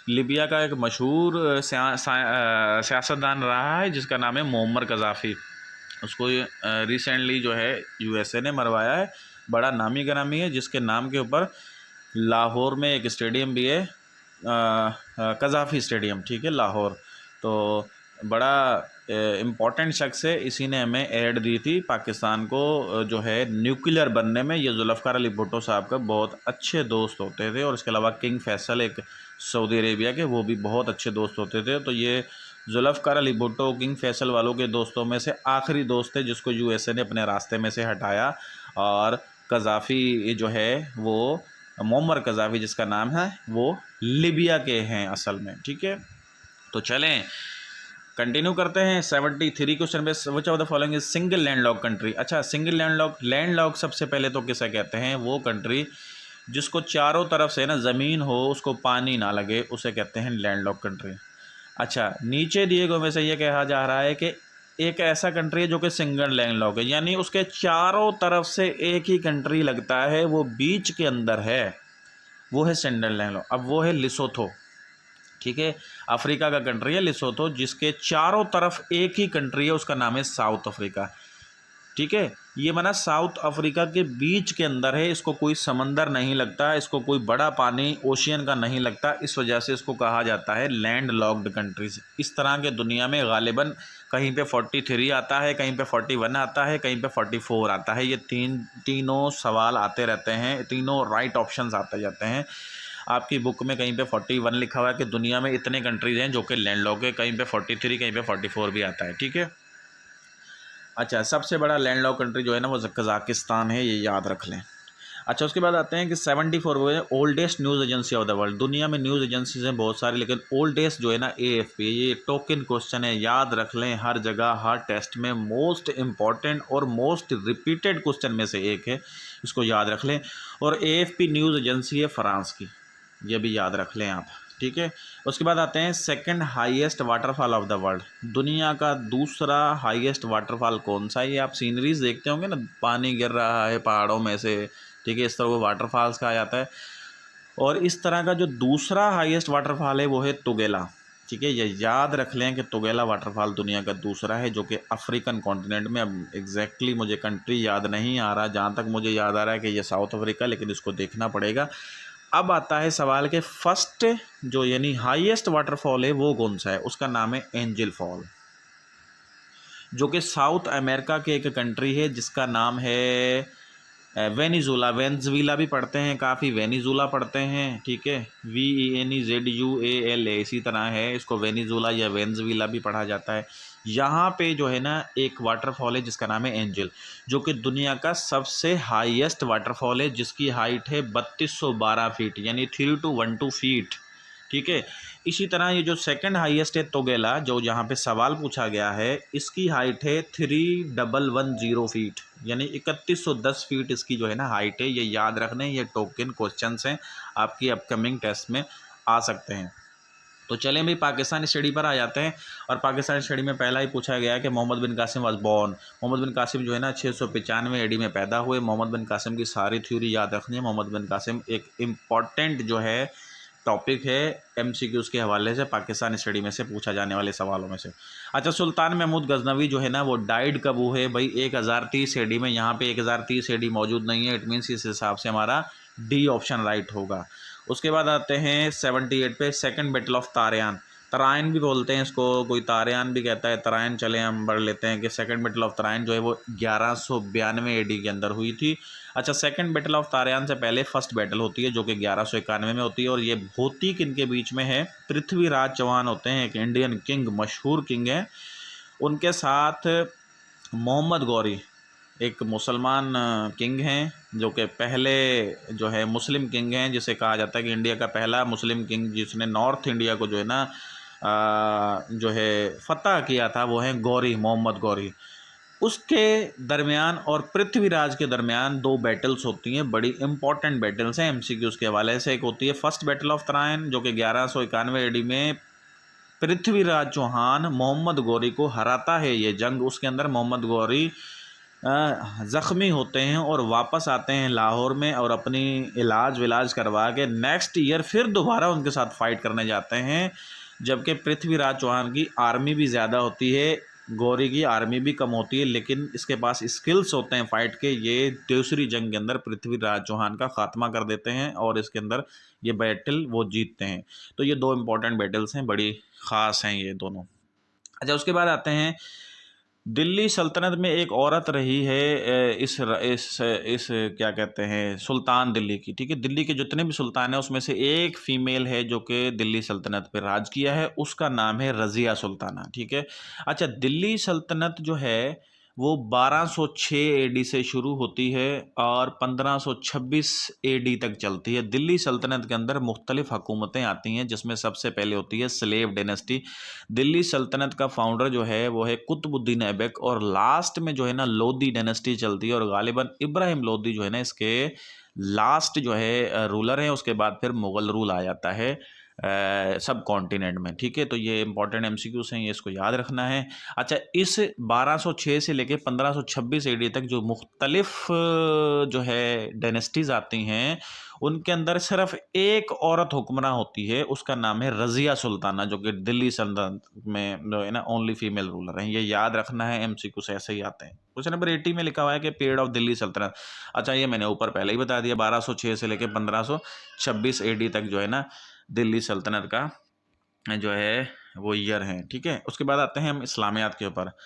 लिबिया का एक मशहूर सियासतदान रहा है जिसका नाम है मोअम्मर कज़ाफ़ी। उसको रिसेंटली जो है USA ने मरवाया है, बड़ा नामी गिरामी है, जिसके नाम के ऊपर लाहौर में एक स्टेडियम भी है, कज़ाफ़ी स्टेडियम, ठीक है, लाहौर। तो बड़ा इम्पॉर्टेंट शख्स है, इसी ने हमें एड दी थी पाकिस्तान को जो है न्यूक्लियर बनने में। ये जुल्फ़िकार अली भुट्टो साहब का बहुत अच्छे दोस्त होते थे, और इसके अलावा किंग फैसल एक सऊदी अरेबिया के, वो भी बहुत अच्छे दोस्त होते थे। तो ये जुल्फ़िकार अली भुट्टो किंग फैसल वालों के दोस्तों में से आखिरी दोस्त थे जिसको USA ने अपने रास्ते में से हटाया। और कज़ाफ़ी जो है वो मोअम्मर कज़ाफ़ी जिसका नाम है वो लिबिया के हैं असल में, ठीक है। तो चलें कंटिन्यू करते हैं 73 क्वेश्चन पे। Which of the following is single landlock country. अच्छा, सिंगल लैंडलॉक सबसे पहले तो किसे कहते हैं, वो कंट्री जिसको चारों तरफ से ना ज़मीन हो, उसको पानी ना लगे, उसे कहते हैं लैंडलॉक कंट्री। अच्छा, नीचे दिए गए में से ये कहा जा रहा है कि एक ऐसा कंट्री है जो कि सिंगल लैंडलॉक है, यानी उसके चारों तरफ से एक ही कंट्री लगता है, वो बीच के अंदर है, वो है सिंगल लैंडलॉक। अब वो है लिसोथो, ठीक है। अफ्रीका का कंट्री है लिसोथो, जिसके चारों तरफ एक ही कंट्री है, उसका नाम है साउथ अफ्रीका। ठीक है। ये माना साउथ अफ्रीका के बीच के अंदर है, इसको कोई समंदर नहीं लगता, इसको कोई बड़ा पानी ओशियन का नहीं लगता, इस वजह से इसको कहा जाता है लैंड लॉक्ड कंट्रीज। इस तरह के दुनिया में गालिबन कहीं पे 43 आता है, कहीं पे 41 आता है, कहीं पे 44 आता है। ये तीनों सवाल आते रहते हैं, तीनों राइट ऑप्शंस आते जाते हैं। आपकी बुक में कहीं पे 41 लिखा हुआ है कि दुनिया में इतने कंट्रीज हैं जो कि लैंड लॉक है, कहीं पे 43, कहीं पे 44 भी आता है। ठीक है। अच्छा, सबसे बड़ा लैंड लॉक कंट्री जो है ना वो कज़ाकिस्तान है, ये याद रख लें। अच्छा, उसके बाद आते हैं कि 74 oldest news agency of the world. दुनिया में न्यूज़ एजेंसीज हैं बहुत सारी, लेकिन ओल्डेस्ट जो है ना AFP, ये टोकन क्वेश्चन है, याद रख लें। हर जगह हर टेस्ट में मोस्ट इम्पॉर्टेंट और मोस्ट रिपीटेड क्वेश्चन में से एक है, इसको याद रख लें। और AFP न्यूज़ एजेंसी है फ्रांस की, ये भी याद रख लें आप। ठीक है। उसके बाद आते हैं second highest waterfall of the world. दुनिया का दूसरा हाईएस्ट वाटरफॉल कौन सा है? ये आप सीनरीज देखते होंगे ना, पानी गिर रहा है पहाड़ों में से, ठीक है, इस तरह वो वाटरफॉल्स कहा जाता है। और इस तरह का जो दूसरा हाईएस्ट वाटरफॉल है वो है तुगेला। ठीक है, ये याद रख लें कि तुगेला वाटरफॉल दुनिया का दूसरा है, जो कि अफ्रीकन कॉन्टिनेंट में, अब एग्जैक्टली मुझे कंट्री याद नहीं आ रहा, जहाँ तक मुझे याद आ रहा है कि ये साउथ अफ्रीका, लेकिन इसको देखना पड़ेगा। अब आता है सवाल के फर्स्ट जो यानी हाईएस्ट वाटरफॉल है वो कौन सा है? उसका नाम है एंजल फॉल, जो कि साउथ अमेरिका के एक कंट्री है जिसका नाम है वेनिजुला। वेनेजुएला भी पढ़ते हैं काफ़ी, वेनिजुला पढ़ते हैं। ठीक है, VENZUALA इसी तरह है, इसको वेनिजुला या वेनेजुएला भी पढ़ा जाता है। यहाँ पे जो है ना एक वाटरफॉल है जिसका नाम है एंजल, जो कि दुनिया का सबसे हाईएस्ट वाटरफॉल है, जिसकी हाइट है 3212 फीट, यानी 3212 फीट। ठीक है। इसी तरह ये जो सेकंड हाईएस्ट है तोगेला, जो यहाँ पे सवाल पूछा गया है, इसकी हाइट है 3110 फीट, यानी 3110 फीट इसकी जो है ना हाइट है। ये याद रखने, ये टोकन क्वेश्चंस हैं, आपकी अपकमिंग टेस्ट में आ सकते हैं। तो चलें भाई पाकिस्तान स्टडी पर आ जाते हैं। और पाकिस्तान स्टडी में पहला ही पूछा गया है कि मोहम्मद बिन कासिम वाज बॉर्न। मोहम्मद बिन कासिम जो है ना 695 AD में पैदा हुए। मोहम्मद बिन कासिम की सारी थ्योरी याद रखनी है। मोहम्मद बिन कासिम एक इम्पॉर्टेंट जो है टॉपिक है, MCQs के हवाले से पाकिस्तान स्टडी में से पूछा जाने वाले सवालों में से। अच्छा, सुल्तान महमूद गजनवी जो है ना वो डाइड कब हुए भाई? 1030 AD में। यहाँ पे 1030 AD मौजूद नहीं है, इट मीन्स इस हिसाब से हमारा D ऑप्शन राइट होगा। उसके बाद आते हैं 78 पे सेकंड बैटल ऑफ तारयान। तराइन भी बोलते हैं इसको, कोई तारयान भी कहता है, तराइन चले हम बढ़ लेते हैं कि सेकंड बैटल ऑफ तराइन जो है वो 1192 AD के अंदर हुई थी। अच्छा, सेकंड बैटल ऑफ तारयान से पहले फर्स्ट बैटल होती है जो कि 1191 में होती है, और ये होती किनके बीच में है? पृथ्वीराज चौहान होते हैं, एक इंडियन किंग, मशहूर किंग हैं, उनके साथ मोहम्मद गौरी एक मुसलमान किंग हैं, जो कि पहले जो है मुस्लिम किंग हैं, जिसे कहा जाता है कि इंडिया का पहला मुस्लिम किंग जिसने नॉर्थ इंडिया को जो है ना जो है फतह किया था, वो है गौरी, मोहम्मद गौरी। उसके दरमियान और पृथ्वीराज के दरमियान दो बैटल्स होती हैं, बड़ी इंपॉर्टेंट बैटल्स हैं MCQs के हवाले से। एक होती है फर्स्ट बैटल ऑफ तराइन, जो कि 1191 AD में पृथ्वीराज चौहान मोहम्मद गौरी को हराता है। ये जंग, उसके अंदर मोहम्मद गौरी ज़ख्मी होते हैं और वापस आते हैं लाहौर में, और अपनी इलाज विलाज करवा के नेक्स्ट ईयर फिर दोबारा उनके साथ फाइट करने जाते हैं। जबकि पृथ्वीराज चौहान की आर्मी भी ज़्यादा होती है, गौरी की आर्मी भी कम होती है, लेकिन इसके पास स्किल्स होते हैं फाइट के। ये दूसरी जंग के अंदर पृथ्वीराज चौहान का खात्मा कर देते हैं और इसके अंदर ये बैटल वो जीतते हैं। तो ये दो इम्पॉर्टेंट बैटल्स हैं, बड़ी ख़ास हैं ये दोनों। अच्छा, उसके बाद आते हैं दिल्ली सल्तनत में एक औरत रही है, इस क्या कहते हैं, सुल्तान दिल्ली की। ठीक है, दिल्ली के जितने भी सुल्तान हैं उसमें से एक फ़ीमेल है जो कि दिल्ली सल्तनत पे राज किया है, उसका नाम है रज़िया सुल्ताना। ठीक है। अच्छा, दिल्ली सल्तनत जो है वो 1206 AD से शुरू होती है और 1526 AD तक चलती है। दिल्ली सल्तनत के अंदर मुख्तलिफ हुकूमतें आती हैं, जिसमें सबसे पहले होती है स्लेव डायनेस्टी। दिल्ली सल्तनत का फाउंडर जो है वो है कुतुबुद्दीन ऐबक, और लास्ट में जो है ना लोधी डायनेस्टी चलती है, और गालिबन इब्राहिम लोधी जो है ना इसके लास्ट जो है रूलर हैं। उसके बाद फिर मुग़ल रूल आ जाता है सब कॉन्टिनेंट में, ठीक है। तो ये इंपॉर्टेंट एमसीक्यूज हैं, ये इसको याद रखना है। अच्छा, इस 1206 से लेके 1526 एडी तक जो मुख्तलिफ जो है डायनेस्टीज आती हैं, उनके अंदर सिर्फ एक औरत हुक्मरान होती है, उसका नाम है रज़िया सुल्ताना, जो कि दिल्ली सल्तनत में जो है ना ओनली फीमेल रूलर हैं। ये याद रखना है, एमसीक्यू से ऐसे ही आते हैं। क्वेश्चन नंबर 80 में लिखा हुआ है कि पीरियड ऑफ दिल्ली सल्तनत। अच्छा, ये मैंने ऊपर पहले ही बता दिया, 1206 से लेके 1526 एडी तक जो है ना दिल्ली सल्तनत का जो है वो ईयर है, ठीक है। उसके बाद आते हैं हम इस्लामियात के ऊपर।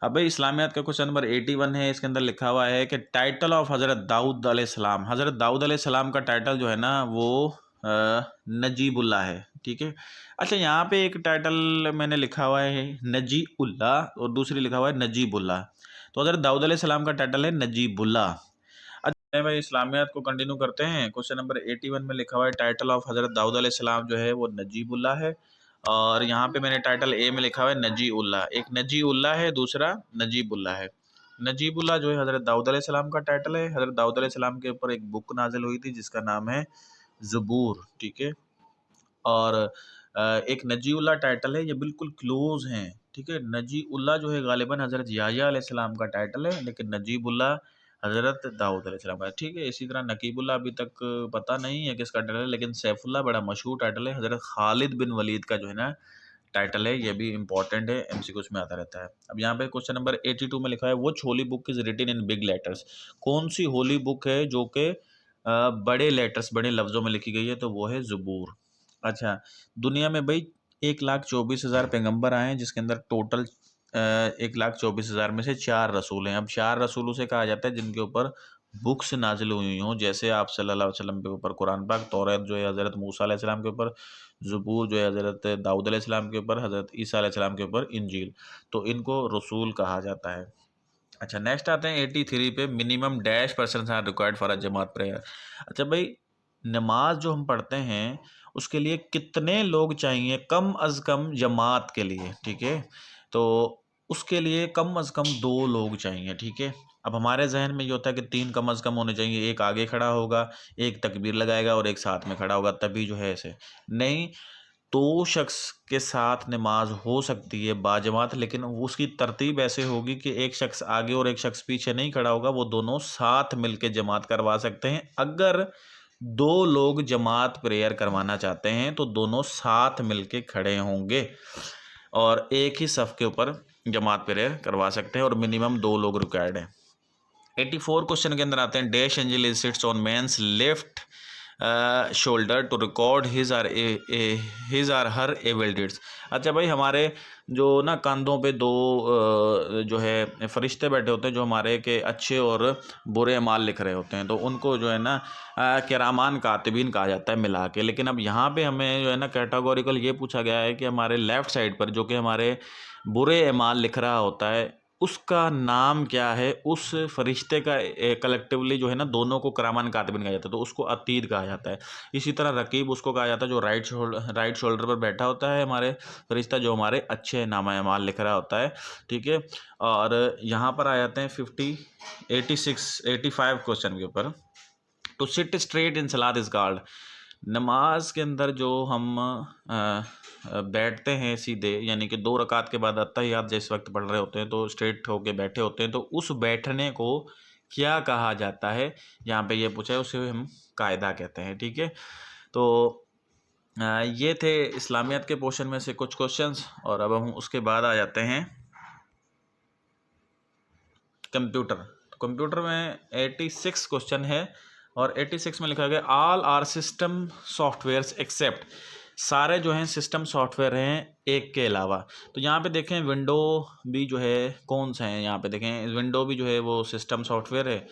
अब भाई इस्लामियात का क्वेश्चन नंबर 81 है। इसके अंदर लिखा हुआ है कि टाइटल ऑफ हज़रत दाऊद अलैहिस्सलाम, हज़रत दाऊद अलैहिस्सलाम का टाइटल जो है ना वो नजीबुल्ला है, ठीक है। अच्छा, यहाँ पे एक टाइटल मैंने लिखा हुआ है नजीउल्ला और दूसरी लिखा हुआ है नजीबुल्ला, तो हज़रत दाऊद अलैहिस्सलाम का टाइटल है नजीबुल्ला। अच्छा भाई, इस्लामियात को कंटिन्यू करते हैं। क्वेश्चन नंबर 81 में लिखा हुआ है टाइटल ऑफ हज़रत दाऊद अलैहिस्सलाम जो है वो नजीबुल्ला है, और यहाँ पे मैंने टाइटल ए में लिखा हुआ है नजीउल्ला। एक नजीउल्ला है, दूसरा नजीबुल्ला है। नजीबुल्ला जो है हज़रत दाऊद अलैहिस्सलाम का टाइटल है। हज़रत दाऊद अलैहिस्सलाम के ऊपर एक बुक नाजिल हुई थी जिसका नाम है ज़बूर, ठीक है। और एक नजीउल्ला टाइटल है, ये बिल्कुल क्लोज हैं, ठीक है। नजीउल्ला जो है गालिबन हज़रत याह्या अलैहिस्सलाम का टाइटल है, लेकिन नजीबुल्ला हज़रत दाऊद अलैहिस्सलाम का, ठीक है। इसी तरह नकीबुल्ला अभी तक पता नहीं है किसका टाइटल है, लेकिन सैफुल्ला बड़ा मशहूर टाइटल है, हज़रत खालिद बिन वलीद का जो है ना टाइटल है, ये भी इंपॉर्टेंट है, एमसीक्यूज में आता रहता है। अब यहाँ पे क्वेश्चन नंबर 82 में लिखा है which holy book is written in big letters. कौन सी होली बुक है जो कि बड़े लेटर्स, बड़े लफ्ज़ों में लिखी गई है, तो वो है ज़बूर। अच्छा, दुनिया में भाई 1,24,000 पैगंबर आए हैं, जिसके अंदर टोटल 1,24,000 में से 4 रसूल हैं। अब 4 रसूलों से कहा जाता है जिनके ऊपर बुक्स नाजिल हुई हों, जैसे आप सल्लल्लाहु अलैहि वसल्लम के ऊपर कुरान पाक, तौरात जो है हज़रत मूसा अलैहिस्सलाम के ऊपर, ज़बूर जो है हज़रत दाऊद अलैहिस्सलाम के ऊपर, हज़रत ईसा अलैहिस्सलाम के ऊपर इंजील, तो इनको रसूल कहा जाता है। अच्छा, नेक्स्ट आते हैं 83 पे, minimum dash person are required for a जमात प्रेयर। अच्छा भाई, नमाज जो हम पढ़ते हैं उसके लिए कितने लोग चाहिए कम अज़ कम जमात के लिए, ठीक है। तो उसके लिए कम अज़ कम 2 लोग चाहिए, ठीक है। अब हमारे जहन में ये होता है कि 3 कम अज़ कम होने चाहिए, एक आगे खड़ा होगा, एक तकबीर लगाएगा और एक साथ में खड़ा होगा, तभी जो है ऐसे नहीं। 2 शख्स के साथ नमाज हो सकती है बाजमात, लेकिन उसकी तरतीब ऐसे होगी कि एक शख्स आगे और एक शख्स पीछे नहीं खड़ा होगा, वो दोनों साथ मिलके जमात करवा सकते हैं। अगर 2 लोग जमात प्रेयर करवाना चाहते हैं तो दोनों साथ मिलके खड़े होंगे और एक ही सफ़ के ऊपर जमात प्रेयर करवा सकते हैं, और मिनिमम 2 लोग रिक्वायर्ड हैं। 84 क्वेश्चन के अंदर आते हैं dash angel sits on man's left shoulder to record his or her evil deeds. अच्छा भाई, हमारे जो ना कंधों पे 2 जो है फरिश्ते बैठे होते हैं जो हमारे के अच्छे और बुरे अमाल लिख रहे होते हैं, तो उनको जो है ना किरामान कातिबीन कहा जाता है मिला के। लेकिन अब यहाँ पे हमें जो है ना कैटेगोरिकल ये पूछा गया है कि हमारे लेफ़्ट साइड पर जो कि हमारे बुरे अमाल लिख रहा होता है उसका नाम क्या है, उस फरिश्ते का कलेक्टिवली जो है ना दोनों को किरामान कातिबिन कहा जाता है, तो उसको अतीद कहा जाता है। इसी तरह रकीब उसको कहा जाता है जो राइट शोल्डर पर बैठा होता है हमारे फरिश्ता, जो हमारे अच्छे नामा अमाल लिख रहा होता है, ठीक है। और यहाँ पर आ जाते हैं 85 क्वेश्चन के ऊपर। To sit straight in Salat is called. नमाज के अंदर जो हम बैठते हैं सीधे, यानी कि 2 रकात के बाद अत्तहियात जिस वक्त पढ़ रहे होते हैं तो स्ट्रेट होके बैठे होते हैं, तो उस बैठने को क्या कहा जाता है, यहाँ पे ये पूछा है, उसे हम कायदा कहते हैं, ठीक है। तो ये थे इस्लामियत के पोर्शन में से कुछ क्वेश्चंस, और अब हम उसके बाद आ जाते हैं कंप्यूटर। तो कंप्यूटर में 86 क्वेश्चन है, और 86 में लिखा गया all are system softwares except. सारे जो हैं सिस्टम सॉफ्टवेयर हैं एक के अलावा। तो यहाँ पे देखें विंडो भी जो है कौन सा है, यहाँ पे देखें विंडो भी जो है वो सिस्टम सॉफ्टवेयर है।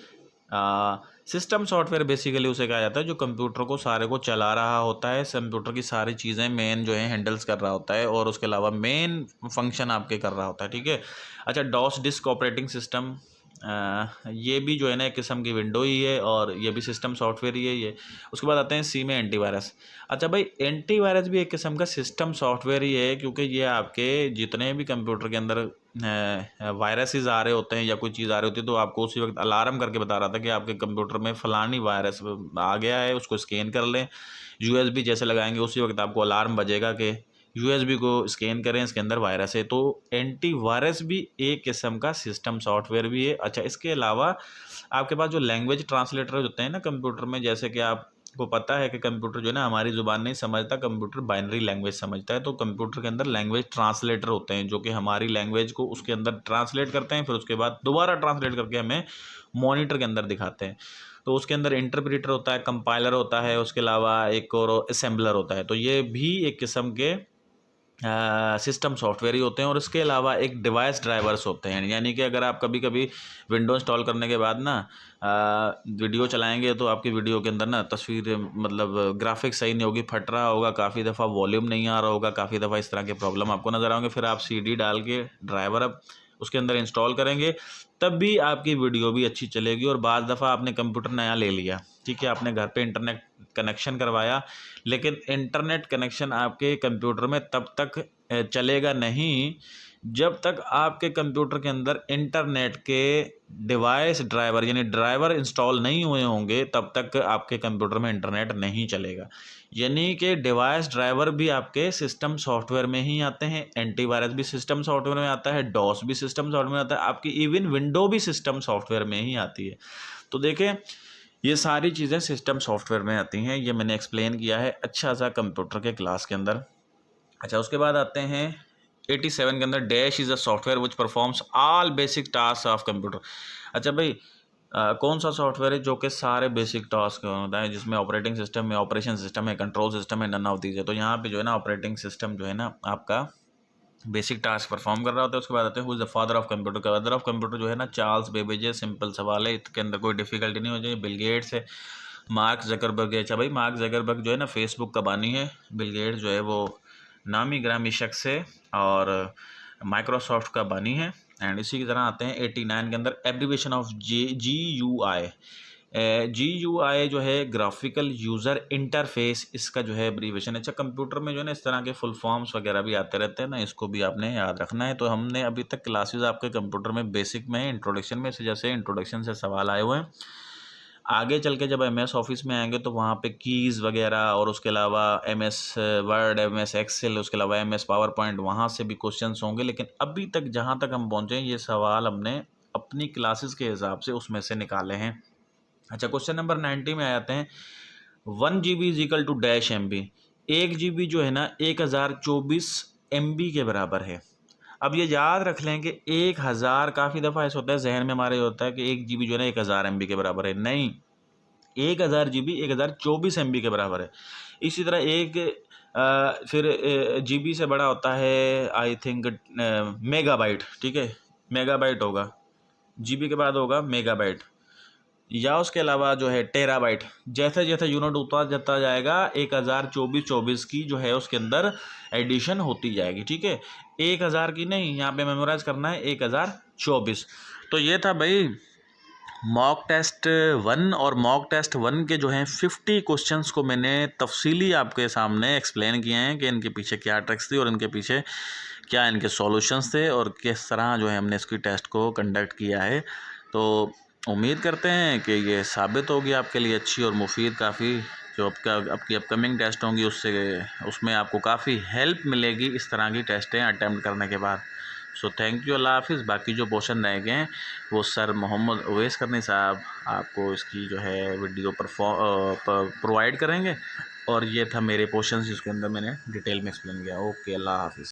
सिस्टम सॉफ्टवेयर बेसिकली उसे कहा जाता है जो कंप्यूटर को सारे को चला रहा होता है, कंप्यूटर की सारी चीज़ें मेन जो है हैंडल्स कर रहा होता है, और उसके अलावा मेन फंक्शन आपके कर रहा होता है, ठीक है। अच्छा, डॉस डिस्क ऑपरेटिंग सिस्टम, ये भी जो है ना एक किस्म की विंडो ही है, और ये भी सिस्टम सॉफ्टवेयर ही है ये। उसके बाद आते हैं सी में एंटीवायरस। अच्छा भाई, एंटीवायरस भी एक किस्म का सिस्टम सॉफ्टवेयर ही है, क्योंकि ये आपके जितने भी कंप्यूटर के अंदर वायरसेस आ रहे होते हैं या कोई चीज़ आ रही होती है, तो आपको उसी वक्त अलार्म करके बता रहा था कि आपके कंप्यूटर में फ़लानी वायरस आ गया है, उसको स्कैन कर लें। यूएसबी जैसे लगाएंगे उसी वक्त आपको अलार्म बजेगा कि यूएसबी को स्कैन करें, इसके अंदर वायरस है। तो एंटीवायरस भी एक किस्म का सिस्टम सॉफ्टवेयर भी है। अच्छा, इसके अलावा आपके पास जो लैंग्वेज ट्रांसलेटर होते हैं ना कंप्यूटर में, जैसे कि आपको पता है कि कंप्यूटर जो है ना हमारी ज़ुबान नहीं समझता, कंप्यूटर बाइनरी लैंग्वेज समझता है। तो कंप्यूटर के अंदर लैंग्वेज ट्रांसलेटर होते हैं जो कि हमारी लैंग्वेज को उसके अंदर ट्रांसलेट करते हैं, फिर उसके बाद दोबारा ट्रांसलेट करके हमें मॉनिटर के अंदर दिखाते हैं। तो उसके अंदर इंटरप्रेटर होता है, कंपाइलर होता है, उसके अलावा एक और असेंबलर होता है। तो ये भी एक किस्म के सिस्टम सॉफ्टवेयर ही होते हैं। और इसके अलावा एक डिवाइस ड्राइवर्स होते हैं, यानी कि अगर आप कभी कभी विंडो इंस्टॉल करने के बाद ना वीडियो चलाएंगे तो आपकी वीडियो के अंदर ना तस्वीर मतलब ग्राफिक्स सही नहीं होगी, फट रहा होगा, काफ़ी दफ़ा वॉल्यूम नहीं आ रहा होगा, काफ़ी दफ़ा इस तरह के प्रॉब्लम आपको नज़र आएंगे। फिर आप सीडी डाल के ड्राइवर अब उसके अंदर इंस्टॉल करेंगे, तब भी आपकी वीडियो भी अच्छी चलेगी। और बाद दफ़ा आपने कंप्यूटर नया ले लिया, ठीक है, आपने घर पे इंटरनेट कनेक्शन करवाया, लेकिन इंटरनेट कनेक्शन आपके कंप्यूटर में तब तक चलेगा नहीं जब तक आपके कंप्यूटर के अंदर इंटरनेट के डिवाइस ड्राइवर यानी ड्राइवर इंस्टॉल नहीं हुए होंगे, तब तक आपके कंप्यूटर में इंटरनेट नहीं चलेगा। यानी कि डिवाइस ड्राइवर भी आपके सिस्टम सॉफ्टवेयर में ही आते हैं, एंटीवायरस भी सिस्टम सॉफ्टवेयर में आता है, डॉस भी सिस्टम सॉफ्टवेयर में आता है, आपकी इवन विंडो भी सिस्टम सॉफ्टवेयर में ही आती है। तो देखें, ये सारी चीज़ें सिस्टम सॉफ्टवेयर में आती हैं। ये मैंने एक्सप्लेन किया है अच्छा सा कंप्यूटर के क्लास के अंदर। अच्छा, उसके बाद आते हैं 87 के अंदर, dash is a software which performs all basic task of computer. अच्छा भाई, कौन सा सॉफ्टवेयर है जो कि सारे बेसिक टास्क होता है, जिसमें ऑपरेटिंग सिस्टम है, ऑपरेशन सिस्टम है, कंट्रोल सिस्टम है, नन ऑफ दीज है। तो यहाँ पे जो है ना ऑपरेटिंग सिस्टम जो है ना आपका बेसिक टास्क परफॉर्म कर रहा होता है। उसके बाद आते हैं who is the father of computer. का फादर ऑफ कंप्यूटर जो है ना चार्ल्स बेबेज है। सिंपल सवाल है, इसके अंदर कोई डिफिकल्टी नहीं हो जाए। बिल गेट्स है, मार्क जकरबर्ग है। अच्छा भाई, मार्क जकरबर्ग जो है ना फेसबुक का बानी है, बिल गेट्स जो है वो नामी ग्रामी शख्स है और माइक्रोसॉफ्ट का बानी है। एंड इसी की तरह आते हैं 89 के अंदर, एब्रीवेशन ऑफ GUI। GUI जो है ग्राफिकल यूज़र इंटरफेस, इसका जो है एब्रीवेशन। अच्छा, कंप्यूटर में जो है ना इस तरह के फुल फॉर्म्स वगैरह भी आते रहते हैं ना, इसको भी आपने याद रखना है। तो हमने अभी तक क्लासेस आपके कंप्यूटर में बेसिक में इंट्रोडक्शन में से, जैसे इंट्रोडक्शन से सवाल आए हुए हैं। आगे चल के जब MS ऑफिस में आएंगे तो वहाँ पे कीज़ वगैरह और उसके अलावा MS वर्ड, MS एक्सेल, उसके अलावा MS पावर पॉइंट, वहाँ से भी क्वेश्चंस होंगे। लेकिन अभी तक जहाँ तक हम पहुँचे ये सवाल हमने अपनी क्लासेस के हिसाब से उसमें से निकाले हैं। अच्छा, क्वेश्चन नंबर 90 में आ जाते हैं। 1 GB is equal to dash MB। 1 GB जो है ना 1024 MB के बराबर है। अब ये याद रख लें कि 1000, काफ़ी दफ़ा ऐसा होता है जहन में हमारे होता है कि 1 GB जो है ना 1000 MB के बराबर है। नहीं, 1000 GB 1024 MB के बराबर है। इसी तरह फिर GB से बड़ा होता है आई थिंक मेगाबाइट, ठीक है, मेगाबाइट होगा, GB के बाद होगा मेगाबाइट, या उसके अलावा जो है टेराबाइट। जैसे जैसे यूनिट उतना जाता जाएगा 1024 की जो है उसके अंदर एडिशन होती जाएगी, ठीक है, 1000 की नहीं, यहाँ पे मेमोराइज करना है 1024। तो ये था भाई मॉक टेस्ट 1। और मॉक टेस्ट 1 के जो हैं 50 क्वेश्चंस को मैंने तफसीली आपके सामने एक्सप्लेन किए हैं कि इनके पीछे क्या ट्रिक्स थी और इनके पीछे क्या इनके सॉल्यूशंस थे और किस तरह जो है हमने इसकी टेस्ट को कंडक्ट किया है। तो उम्मीद करते हैं कि ये साबित होगी आपके लिए अच्छी और मुफीद काफ़ी। जो आपकी अपकमिंग टेस्ट होंगी उसमें आपको काफ़ी हेल्प मिलेगी इस तरह की टेस्टें अटैम्प्ट करने के बाद। सो थैंक यू, अल्लाह हाफिज़। बाकी जो पोर्शन रह गए हैं वो सर मोहम्मद उवैस करनी साहब आपको इसकी जो है वीडियो प्रोवाइड करेंगे। और ये था मेरे पोर्शन जिसके अंदर मैंने डिटेल में एक्सप्लेन किया। ओके, अल्लाह हाफिज़।